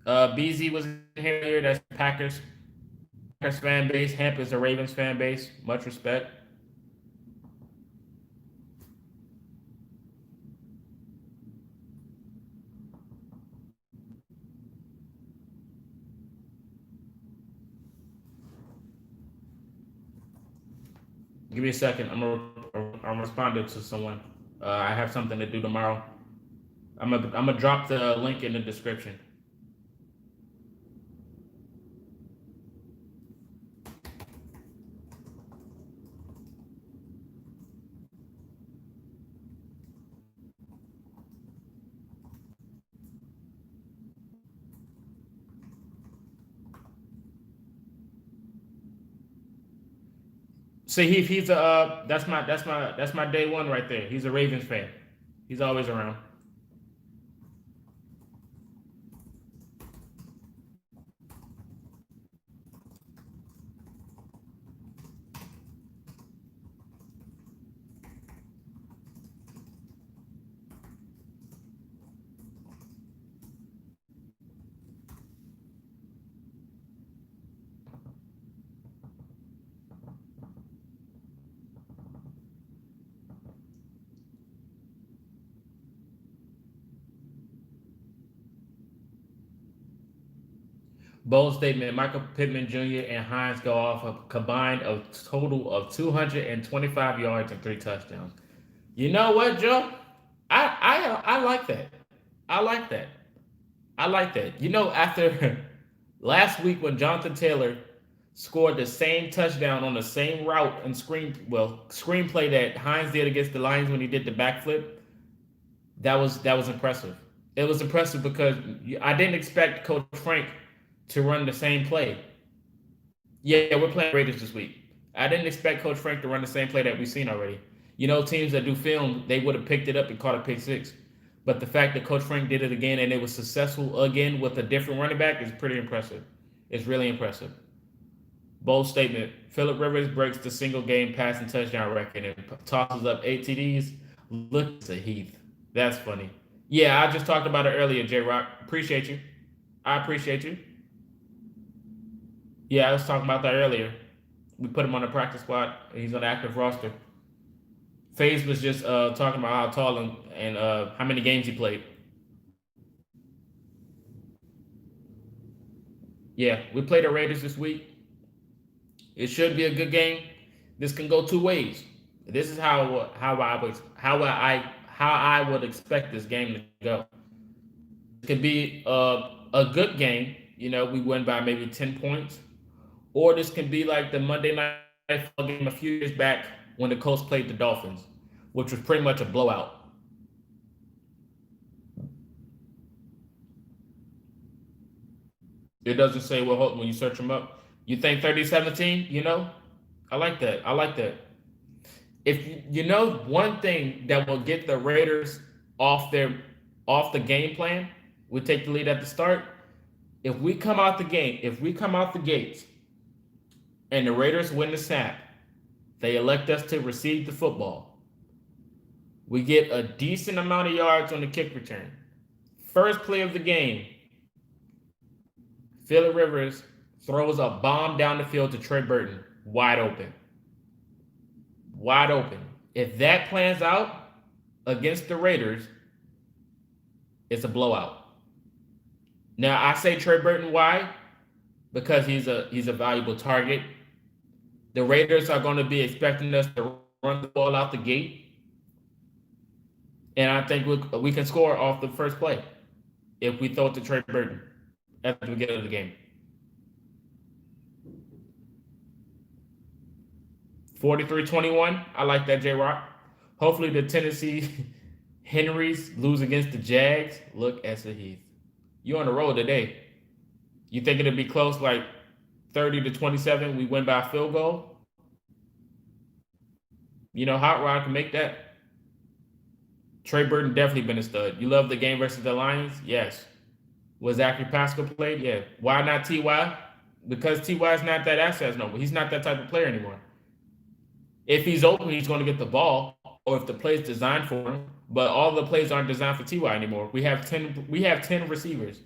[SPEAKER 1] BZ was in here. That's Packers fan base. Hemp is a Ravens fan base. Much respect. Give me a second. I'm responding to someone. I have something to do tomorrow. I'm gonna drop the link in the description. See, he's that's my day one right there. He's a Ravens fan. He's always around. Bold statement: Michael Pittman Jr. and Hines go off a combined of total of 225 yards and 3 touchdowns. You know what, Joe? I like that. I like that. I like that. After last week when Jonathan Taylor scored the same touchdown on the same route and screenplay that Hines did against the Lions when he did the backflip, That was impressive. It was impressive because I didn't expect Coach Frank to run the same play. Yeah, we're playing Raiders this week. I didn't expect Coach Frank to run the same play that we've seen already. Teams that do film, they would have picked it up and caught a pick six. But the fact that Coach Frank did it again and it was successful again with a different running back is pretty impressive. It's really impressive. Bold statement. Phillip Rivers breaks the single game passing touchdown record and tosses up 8 TDs. Look to Heath. That's funny. Yeah, I just talked about it earlier, J Rock. Appreciate you. I appreciate you. Yeah, I was talking about that earlier. We put him on the practice squad. He's on the active roster. FaZe was just talking about how tall and how many games he played. Yeah, we played the Raiders this week. It should be a good game. This can go two ways. This is how I would expect this game to go. It could be a good game. We win by maybe 10 points, or this can be like the Monday night football game a few years back when the Colts played the Dolphins, which was pretty much a blowout. It doesn't say when you search them up. You think 30-17? I like that. I like that. If one thing that will get the Raiders off the game plan, we take the lead at the start. If we come out the gates, and the Raiders win the snap, they elect us to receive the football. We get a decent amount of yards on the kick return. First play of the game, Phillip Rivers throws a bomb down the field to Trey Burton, wide open. Wide open. If that plans out against the Raiders, it's a blowout. Now, I say Trey Burton why? Because he's a valuable target. The Raiders are going to be expecting us to run the ball out the gate. And I think we can score off the first play if we throw it to Trey Burton at the beginning of the game. 43-21. I like that, J-Rock. Hopefully the Tennessee Henrys lose against the Jags. Look at Heath. You on the road today. You think it'll be close, like 30-27? We win by a field goal? Hot Rod can make that. Trey Burton definitely been a stud. You love the game versus the Lions? Yes. Was Zachary Pascal played? Yeah. Why not T.Y.? Because T.Y. is not that asset no more. He's not that type of player anymore. If he's open, he's going to get the ball, or if the play is designed for him. But all the plays aren't designed for T.Y. anymore. We have 10 receivers.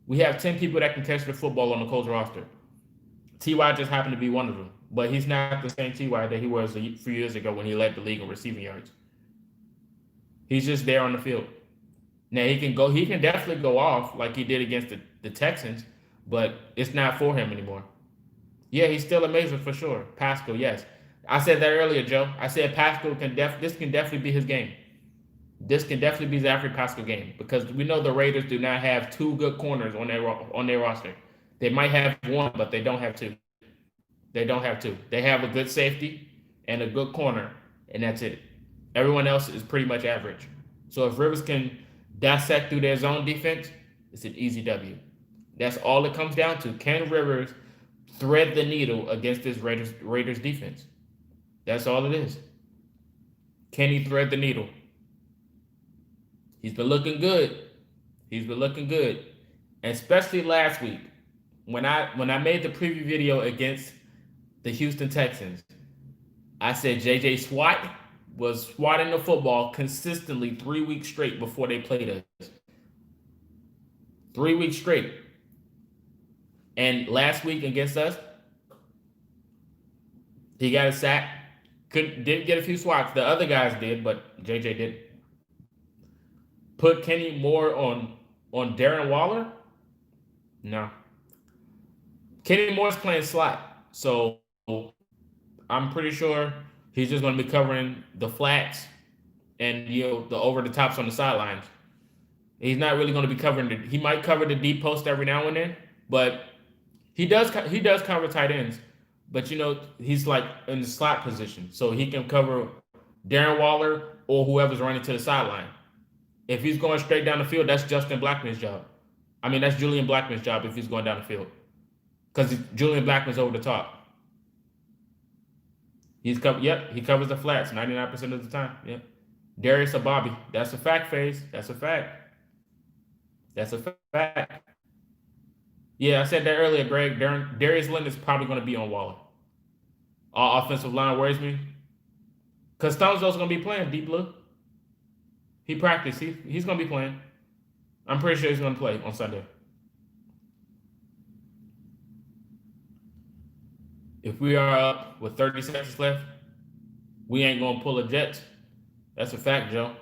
[SPEAKER 1] We have 10 people that can catch the football on the Colts roster. T.Y. just happened to be one of them. But he's not the same T.Y. that he was a few years ago when he led the league in receiving yards. He's just there on the field. Now he can definitely go off like he did against the Texans, but it's not for him anymore. Yeah, he's still amazing for sure. Pascal, yes. I said that earlier, Joe. I said Pascal this can definitely be his game. This can definitely be Zachary Pascal game because we know the Raiders do not have two good corners on their roster. They might have one, but they don't have two. They don't have two. They have a good safety and a good corner, and that's it. Everyone else is pretty much average. So if Rivers can dissect through their zone defense, it's an easy W. That's all it comes down to. Can Rivers thread the needle against this Raiders defense? That's all it is. Can he thread the needle? He's been looking good. He's been looking good. And especially last week, when I made the preview video against the Houston Texans, I said JJ Swat was swatting the football consistently 3 weeks straight before they played us. 3 weeks straight. And last week against us, he got a sack. Didn't get a few swats. The other guys did, but JJ did. Put Kenny Moore on Darren Waller? No. Kenny Moore's playing slot, so I'm pretty sure he's just going to be covering the flats and the over the tops on the sidelines. He's not really going to be covering he might cover the deep post every now and then, but he does cover tight ends. But he's like in the slot position, so he can cover Darren Waller or whoever's running to the sideline. If he's going straight down the field, that's Justin Blackman's job. I mean, that's Julian Blackman's job if he's going down the field. Because Julian Blackman's over the top. He covers the flats 99% of the time. Yep. Darius or Bobby. That's a fact, phase. That's a fact. That's a fact. Yeah, I said that earlier, Greg. Darius Leonard is probably going to be on Waller. Our offensive line worries me. Because Stonezo's going to be playing, Deep Blue. He practiced. He's going to be playing. I'm pretty sure he's going to play on Sunday. If we are up with 30 seconds left, we ain't going to pull a Jets. That's a fact, Joe.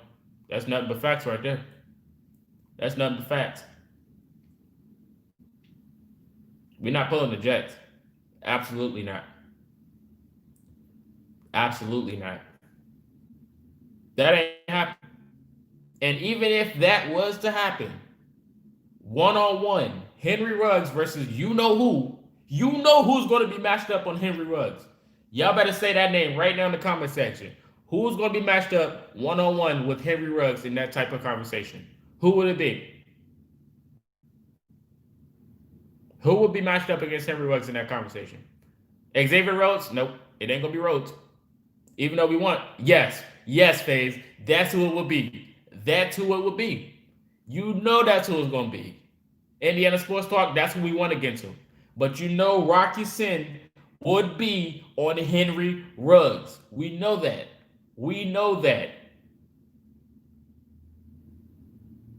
[SPEAKER 1] That's nothing but facts right there. That's nothing but facts. We're not pulling the Jets. Absolutely not. Absolutely not. That ain't happening. And even if that was to happen, one-on-one, Henry Ruggs versus you know who's going to be matched up on Henry Ruggs. Y'all better say that name right now in the comment section. Who's going to be matched up one-on-one with Henry Ruggs in that type of conversation? Who would it be? Who would be matched up against Henry Ruggs in that conversation? Xavier Rhodes? Nope. It ain't going to be Rhodes. Even though we want, yes, FaZe, that's who it would be. That's who it would be. You know that's who it's going to be. Indiana Sports Talk, that's who we want against him. But you know Rocky Sin would be on Henry Ruggs. We know that. We know that.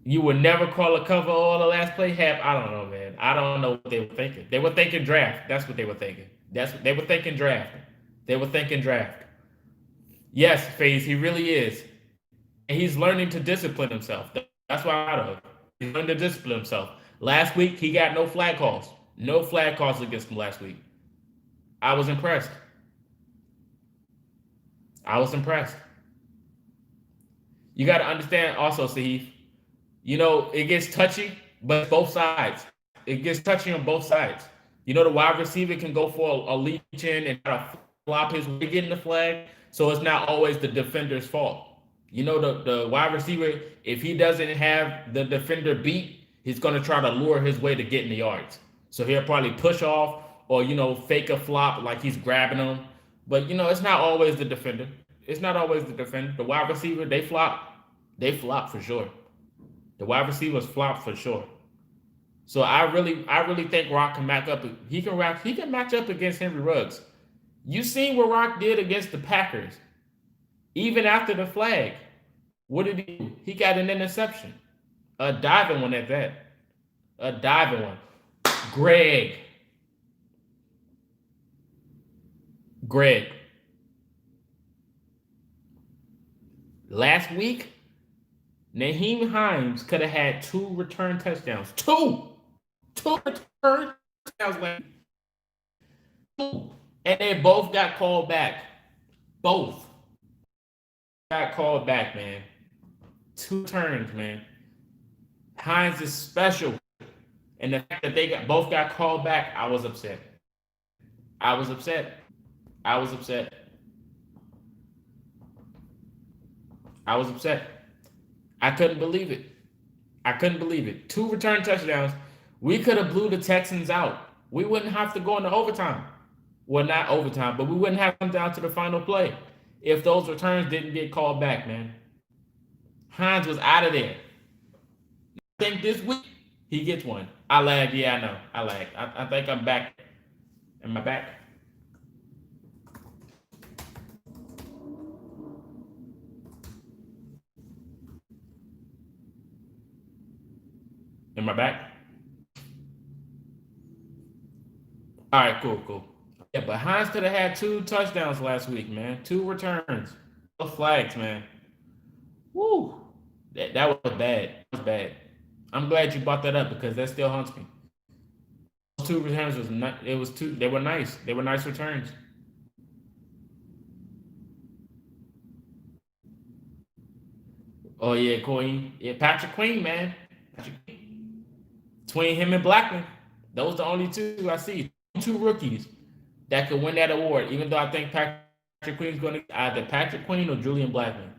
[SPEAKER 1] You would never call a cover on the last play. I don't know, man. I don't know what they were thinking. They were thinking draft. That's what they were thinking. That's what they were thinking draft. They were thinking draft. Yes, FaZe, he really is. And he's learning to discipline himself. That's why I'm out of it. He's learning to discipline himself. Last week, he got no flag calls. No flag calls against him last week. I was impressed. You got to understand also, Sahif, you know, it gets touchy, but both sides. It gets touchy on both sides. You know, the wide receiver can go for a leach in and try to flop his way getting the flag, so it's not always the defender's fault. You know, the wide receiver, if he doesn't have the defender beat, he's going to try to lure his way to getting the yards. So he'll probably push off or, you know, fake a flop like he's grabbing them. But, you know, it's not always the defender. It's not always the defender. The wide receiver, they flop. They flop for sure. The wide receivers flop for sure. So I really think Rock can match up. He can match up against Henry Ruggs. You seen what Rock did against the Packers. Even after the flag, what did he do? He got an interception. A diving one at that. A diving one. Greg. Last week, Naheem Hines could have had 2 return touchdowns. Two return touchdowns. 2. And they both got called back. Both got called back, man. 2 turns, man. Hines is special. And the fact that they both got called back, I was upset. I couldn't believe it. 2 return touchdowns. We could have blew the Texans out. We wouldn't have to go into overtime. Well, not overtime, but we wouldn't have come down to the final play if those returns didn't get called back, man. Hines was out of there. I think this week he gets one. I lagged. Yeah, I know. I lagged. I think I'm back. Am I back? Am I back? All right, cool. Yeah, but Hines could have had 2 touchdowns last week, man. 2 returns. No flags, man. Woo. That was bad. I'm glad you brought that up because that still haunts me. Those 2 returns was not. It was 2. They were nice. They were nice returns. Oh yeah, Queen. Yeah, Patrick Queen, man. Between him and Blackman, those are the only 2 I see. 2 rookies that could win that award. Even though I think Patrick Queen's going to either Patrick Queen or Julian Blackman.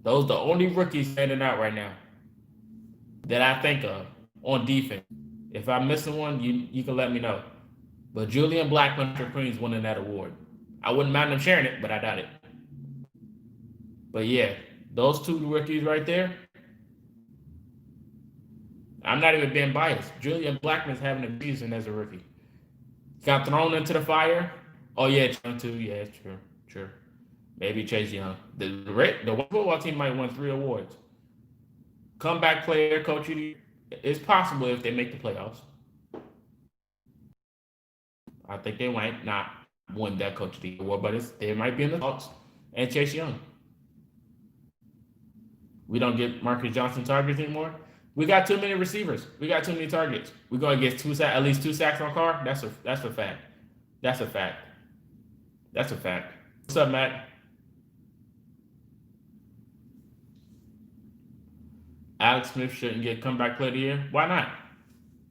[SPEAKER 1] Those the only rookies standing out right now that I think of on defense. If I'm missing one, you can let me know. But Julian Blackman for Queens winning that award. I wouldn't mind them sharing it, but I doubt it. But yeah, those two rookies right there. I'm not even being biased. Julian Blackman's having a season as a rookie. Got thrown into the fire. Oh yeah, Young too. Yeah, true, true. Maybe Chase Young. The football team might win 3 awards. Comeback player, coach of the year. It's possible if they make the playoffs. I think they might not win that coach of the year award, but they might be in the talks. And Chase Young. We don't get Marcus Johnson targets anymore. We got too many receivers. We got too many targets. We're gonna get at least 2 sacks on Carr. That's a fact. That's a fact. That's a fact. What's up, Matt? Alex Smith shouldn't get comeback player of the year. Why not?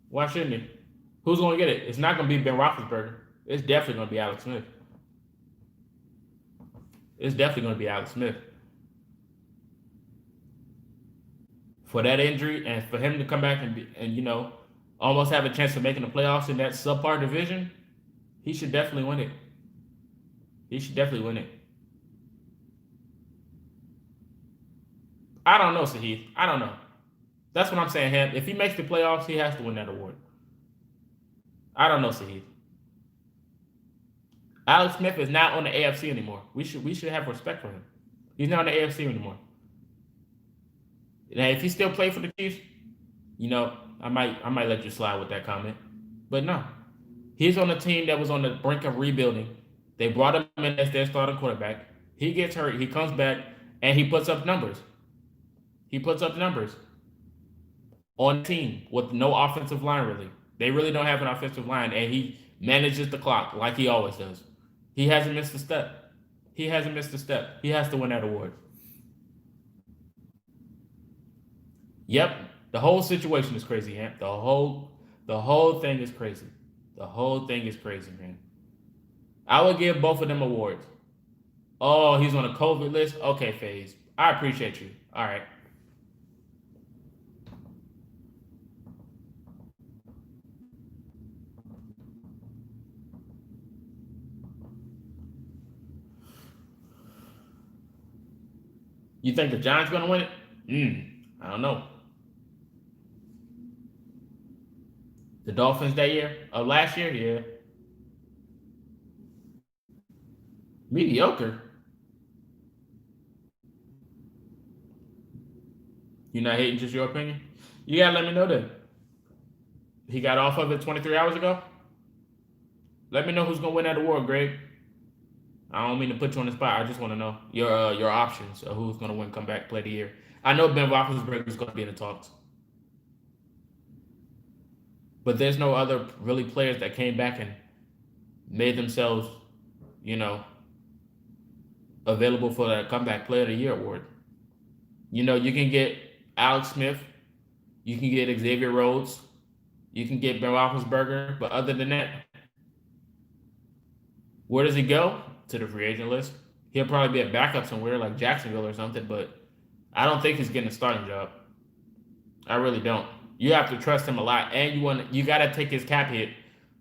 [SPEAKER 1] Why shouldn't he? Who's gonna get it? It's not gonna be Ben Roethlisberger. It's definitely gonna be Alex Smith. It's definitely gonna be Alex Smith. For that injury and for him to come back and almost have a chance of making the playoffs in that subpar division, he should definitely win it. He should definitely win it. I don't know, Sahith. I don't know. That's what I'm saying. If he makes the playoffs, he has to win that award. I don't know, Sahith. Alex Smith is not on the AFC anymore. We should have respect for him. He's not on the AFC anymore. Now, if he still play for the Chiefs, I might let you slide with that comment. But no, he's on a team that was on the brink of rebuilding. They brought him in as their starting quarterback. He gets hurt. He comes back and he puts up numbers. He puts up numbers on a team with no offensive line. Really, they really don't have an offensive line, and he manages the clock like he always does. He hasn't missed a step. He hasn't missed a step. He has to win that award. Yep, the whole situation is crazy, Hamp. The whole thing is crazy. The whole thing is crazy, man. I would give both of them awards. Oh, he's on a COVID list? Okay, FaZe. I appreciate you. All right. You think the Giants going to win it? I don't know. The Dolphins that year? Last year? Yeah. Mediocre. You're not hating, just your opinion? You got to let me know that. He got off of it 23 hours ago? Let me know who's going to win that award, Greg. I don't mean to put you on the spot. I just want to know your options of who's going to win comeback play of the year. I know Ben Roethlisberger is going to be in the talks. But there's no other really players that came back and made themselves, available for that comeback player of the year award. You can get Alex Smith, you can get Xavier Rhodes, you can get Ben Roethlisberger, but other than that, where does he go? To the free agent list. He'll probably be a backup somewhere like Jacksonville or something, but I don't think he's getting a starting job. I really don't. You have to trust him a lot, and you got to take his cap hit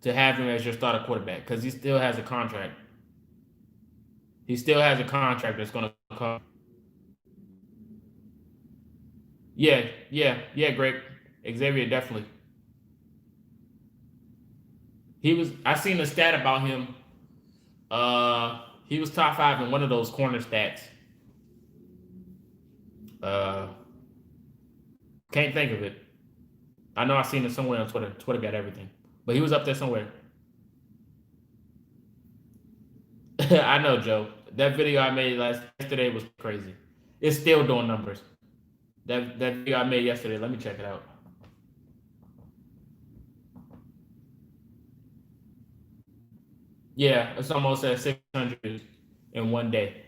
[SPEAKER 1] to have him as your starter quarterback because he still has a contract. He still has a contract that's going to come. Yeah, Greg. Xavier, definitely. I seen a stat about him. He was top 5 in one of those corner stats. Can't think of it. I know I seen it somewhere on Twitter. Twitter got everything. But he was up there somewhere. I know, Joe. That video I made yesterday was crazy. It's still doing numbers. That video I made yesterday, let me check it out. Yeah, it's almost at 600 in one day.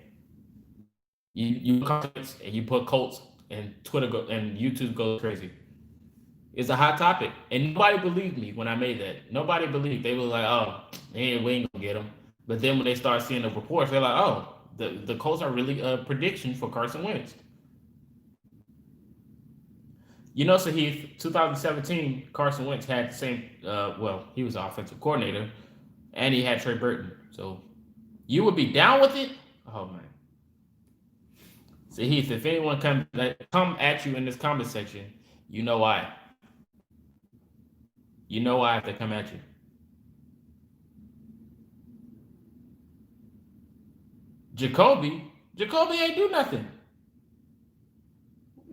[SPEAKER 1] You comments and you put Colts and and YouTube goes crazy. It's a hot topic, and nobody believed me when I made that. Nobody believed. They were like, "Oh, we ain't gonna get him." But then when they start seeing the reports, they're like, "Oh, the Colts are really a prediction for Carson Wentz." So he 2017 Carson Wentz had the same. Well, he was the offensive coordinator, and he had Trey Burton. So you would be down with it? Oh man. So Heath, if anyone come at you in this comment section, you know why. You know why if they come at you. Jacoby ain't do nothing.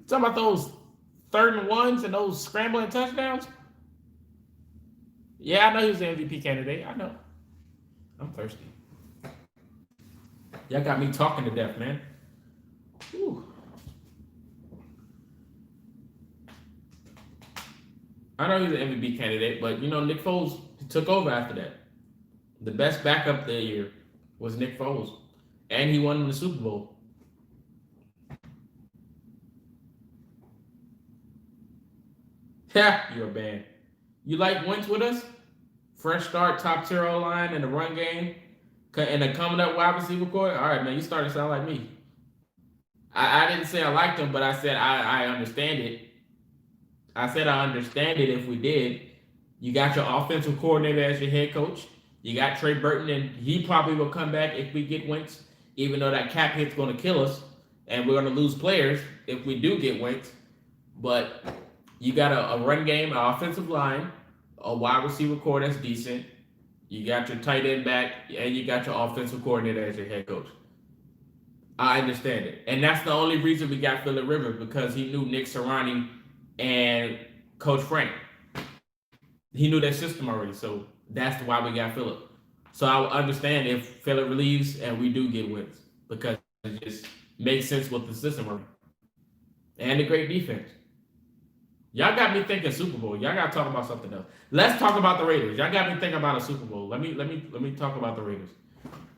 [SPEAKER 1] Talking about those 3rd and 1s and those scrambling touchdowns. Yeah, I know he was the MVP candidate. I know. I'm thirsty. Y'all got me talking to death, man. Whew. I know he's an MVP candidate, but Nick Foles took over after that. The best backup that year was Nick Foles, and he won the Super Bowl. Yeah, you're a bad. You like Wentz with us? Fresh start, top tier O line in the run game, and a coming up wide receiver core. All right, man, you starting to sound like me. I didn't say I liked him, but I said I understand it. I said I understand it if we did. You got your offensive coordinator as your head coach. You got Trey Burton, and he probably will come back if we get Wentz, even though that cap hit's going to kill us, and we're going to lose players if we do get Wentz. But you got a run game, an offensive line, a wide receiver core that's decent. You got your tight end back, and you got your offensive coordinator as your head coach. I understand it. And that's the only reason we got Phillip Rivers, because he knew Nick Sirianni and Coach Frank. He knew that system already, so that's why we got Phillip. So I would understand if Phillip leaves and we do get wins, because it just makes sense with the system already. And the great defense. Y'all got me thinking Super Bowl. Y'all got to talk about something else. Let's talk about the Raiders. Y'all got me thinking about a Super Bowl. Let me talk about the Raiders.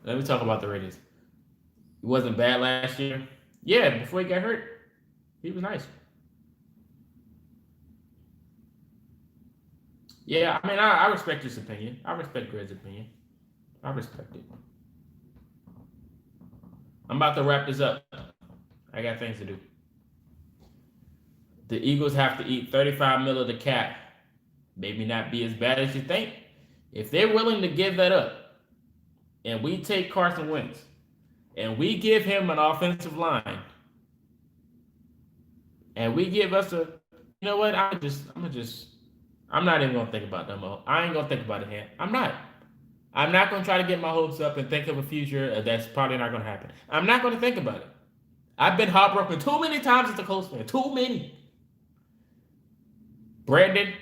[SPEAKER 1] Let me talk about the Raiders. He wasn't bad last year. Yeah, before he got hurt, he was nice. Yeah, I mean, I respect his opinion. I respect Greg's opinion. I respect it. I'm about to wrap this up. I got things to do. The Eagles have to eat 35 mil of the cap. Maybe not be as bad as you think. If they're willing to give that up, and we take Carson Wentz, and we give him an offensive line, and we give us a, you know what? I'm not even gonna think about them. I ain't gonna think about it here. I'm not. I'm not gonna try to get my hopes up and think of a future that's probably not gonna happen. I'm not gonna think about it. I've been heartbroken too many times as a Colts fan. Too many. Brandon,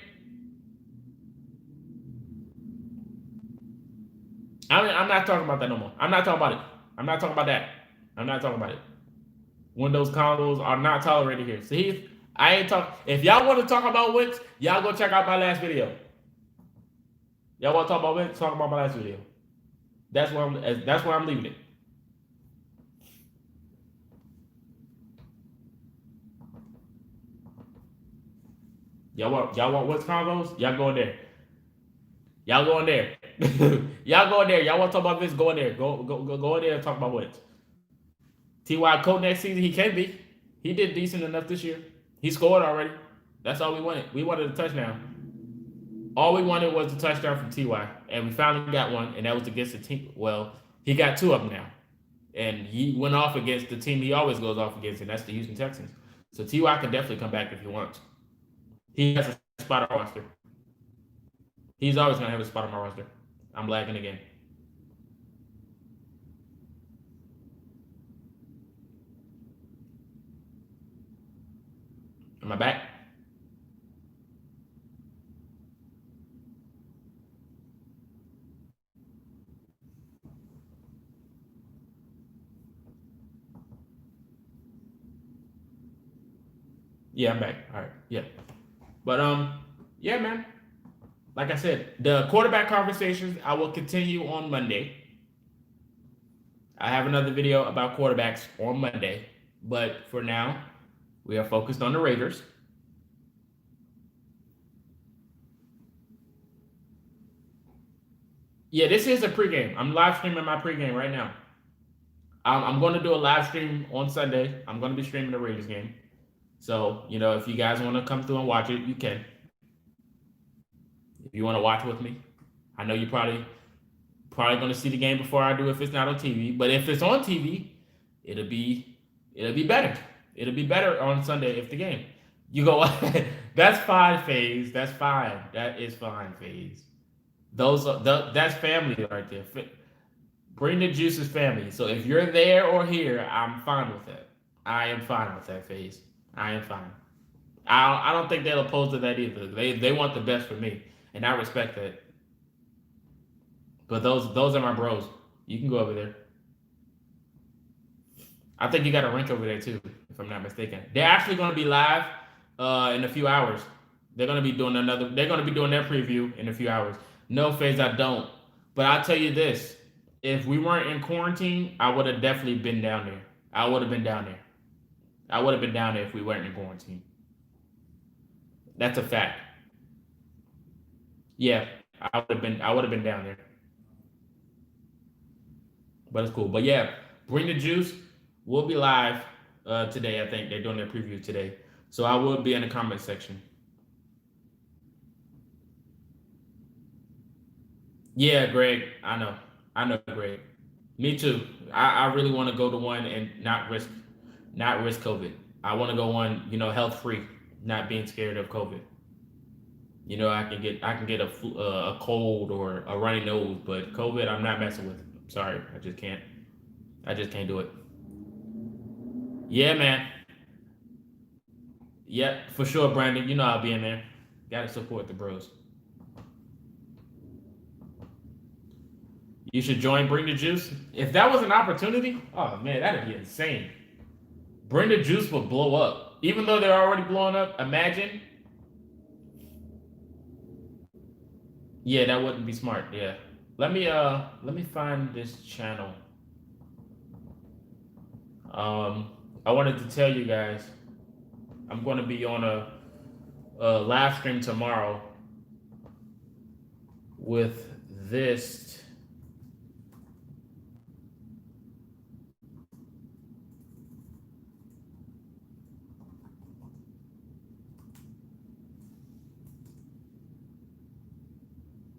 [SPEAKER 1] I'm not talking about that no more. I'm not talking about it. I'm not talking about that. I'm not talking about it. Windows combos are not tolerated here. See, I ain't talk. If y'all want to talk about Wentz, y'all go check out my last video. Y'all want to talk about Wentz? Talk about my last video. That's where I'm leaving it. Y'all want Wentz combos? Y'all go in there. Y'all go in there. Y'all go in there. Y'all want to talk about this? Go in there. Go in there and talk about Wentz. T.Y. Colt next season, he can be. He did decent enough this year. He scored already. That's all we wanted. We wanted a touchdown. All we wanted was a touchdown from T.Y. And we finally got one, and that was against the team. Well, he got two of them now. And he went off against the team he always goes off against, and that's the Houston Texans. So T.Y. can definitely come back if he wants. He has a spot on my roster. He's always going to have a spot on my roster. I'm lagging again. Am I back? Yeah, I'm back. All right. Yeah. But yeah, man. Like I said, the quarterback conversations I will continue on Monday. I have another video about quarterbacks on Monday, but for now, we are focused on the Raiders. Yeah, this is a pregame. I'm live streaming my pregame right now. I'm going to do a live stream on Sunday. I'm going to be streaming the Raiders game. So, if you guys want to come through and watch it, you can. If you want to watch with me, I know you're probably going to see the game before I do if it's not on TV. But if it's on TV, it'll be it'll be better. It'll be better on Sunday if the game. You go. That's fine, Phase. That's fine. That is fine, Phase. That's family right there. Bring the juices, family. So if you're there or here, I'm fine with that. I am fine with that, Phase. I am fine. I don't think they'll oppose to that either. They want the best for me, and I respect that. But those are my bros. You can go over there. I think you got a wrench over there too, if I'm not mistaken. They're actually going to be live in a few hours. They're going to be doing another. They're going to be doing their preview in a few hours. No, Phase, I don't. But I'll tell you this: if we weren't in quarantine, I would have definitely been down there. I would have been down there. I would have been down there if we weren't in quarantine. That's a fact. Yeah, I would have been. I would have been down there. But it's cool. But yeah, bring the juice. We'll be live today. I think they're doing their preview today, so I will be in the comment section. Yeah, Greg. I know, Greg. Me too. I really want to go to one and not risk COVID. I want to go one, health free, not being scared of COVID. I can get a cold or a runny nose, but COVID I'm not messing with. Sorry, I just can't. I just can't do it. Yeah, man. Yep, for sure, Brandon. You know I'll be in there. Gotta support the bros. You should join Bring the Juice. If that was an opportunity, oh man, that'd be insane. Bring the Juice would blow up. Even though they're already blowing up, imagine. Yeah, that wouldn't be smart. Yeah. Let me find this channel. Um I wanted to tell you guys I'm gonna be on a live stream tomorrow with this.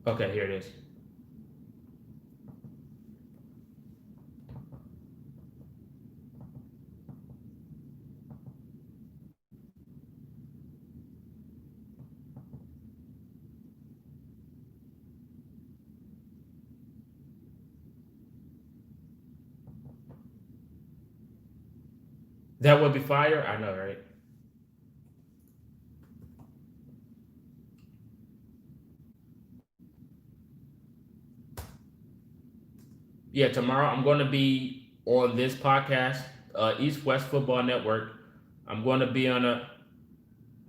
[SPEAKER 1] Okay, here it is. That would be fire. I know, right? Yeah, tomorrow I'm going to be on this podcast, East West Football Network. I'm going to be on a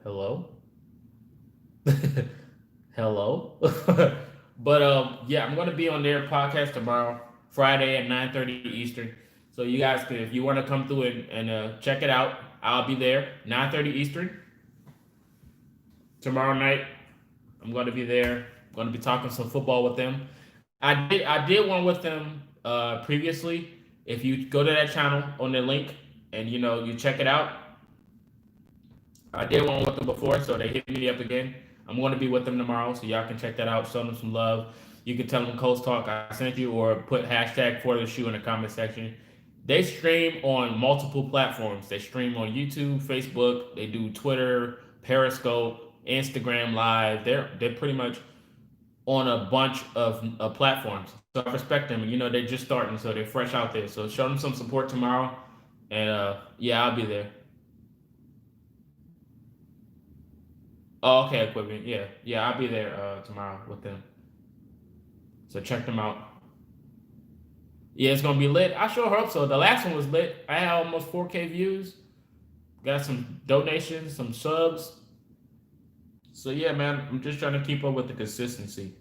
[SPEAKER 1] hello, hello, but yeah, I'm going to be on their podcast tomorrow, Friday at 9:30 Eastern. So you guys can, if you want to come through and check it out, I'll be there 9:30 Eastern tomorrow night. I'm going to be there. I'm going to be talking some football with them. I did one with them previously. If you go to that channel on the link and you check it out, I did one with them before, so they hit me up again. I'm going to be with them tomorrow, so y'all can check that out. Show them some love. You can tell them Colts Talk I sent you, or put hashtag for the shoe in the comment section. They stream on multiple platforms. They stream on YouTube, Facebook. They do Twitter, Periscope, Instagram Live. They're pretty much on a bunch of platforms. So I respect them. They're just starting, so they're fresh out there. So show them some support tomorrow, and yeah, I'll be there. Oh, okay, equipment. Yeah, yeah, I'll be there tomorrow with them. So check them out. Yeah, it's gonna be lit. I sure hope so. The last one was lit. I had almost 4K views. Got some donations, some subs. So yeah, man, I'm just trying to keep up with the consistency.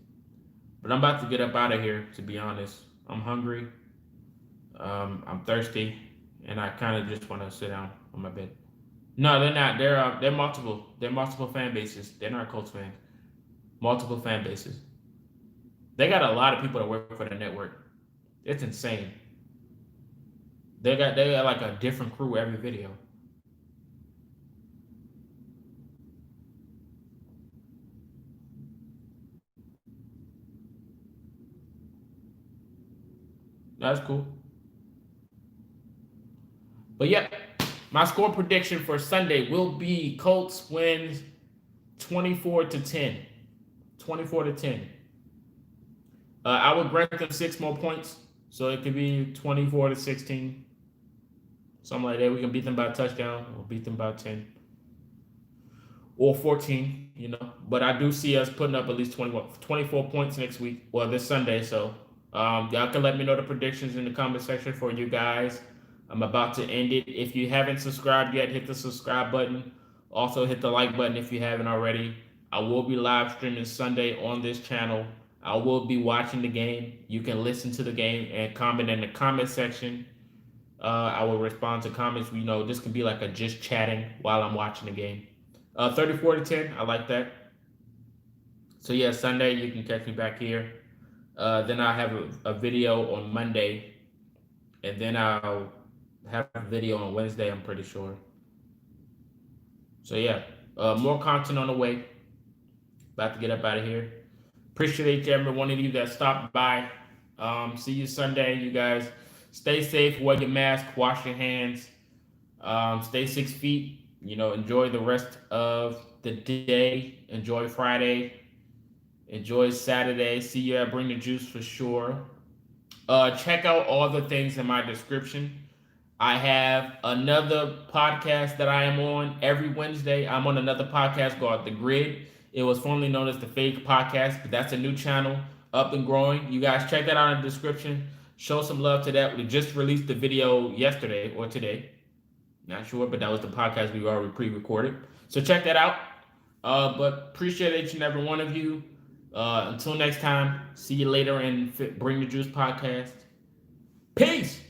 [SPEAKER 1] But I'm about to get up out of here. To be honest, I'm hungry. I'm thirsty, and I kind of just want to sit down on my bed. No, they're not. They're multiple. They're multiple fan bases. They're not Colts fans. Multiple fan bases. They got a lot of people that work for the network. It's insane. They got like a different crew every video. That's cool. But yeah, my score prediction for Sunday will be Colts wins 24 to 10. 24 to 10. I would grant them 6 more points. So it could be 24 to 16. Something like that. We can beat them by a touchdown or beat them by 10 or 14, But I do see us putting up at least 24 points next week, well, this Sunday. So y'all can let me know the predictions in the comment section for you guys. I'm about to end it. If you haven't subscribed yet, hit the subscribe button. Also, hit the like button if you haven't already. I will be live streaming Sunday on this channel. I will be watching the game. You can listen to the game and comment in the comment section. I will respond to comments. This can be like a just chatting while I'm watching the game. 34 to 10. I like that. So yeah, Sunday you can catch me back here. Then I'll have a video on Monday, and then I'll have a video on Wednesday. I'm pretty sure. So yeah, more content on the way. About to get up out of here. Appreciate every one of you that stopped by. See you Sunday, you guys. Stay safe. Wear your mask. Wash your hands. Stay 6 feet. Enjoy the rest of the day. Enjoy Friday. Enjoy Saturday. See you at Bring the Juice for sure. Check out all the things in my description. I have another podcast that I am on every Wednesday. I'm on another podcast called The Grid. It was formerly known as The Fake Podcast, but that's a new channel, up and growing. You guys check that out in the description. Show some love to that. We just released the video yesterday or today. Not sure, but that was the podcast we already pre-recorded. So check that out. But appreciate each and every one of you. Until next time, see you later in Bring the Juice podcast. Peace!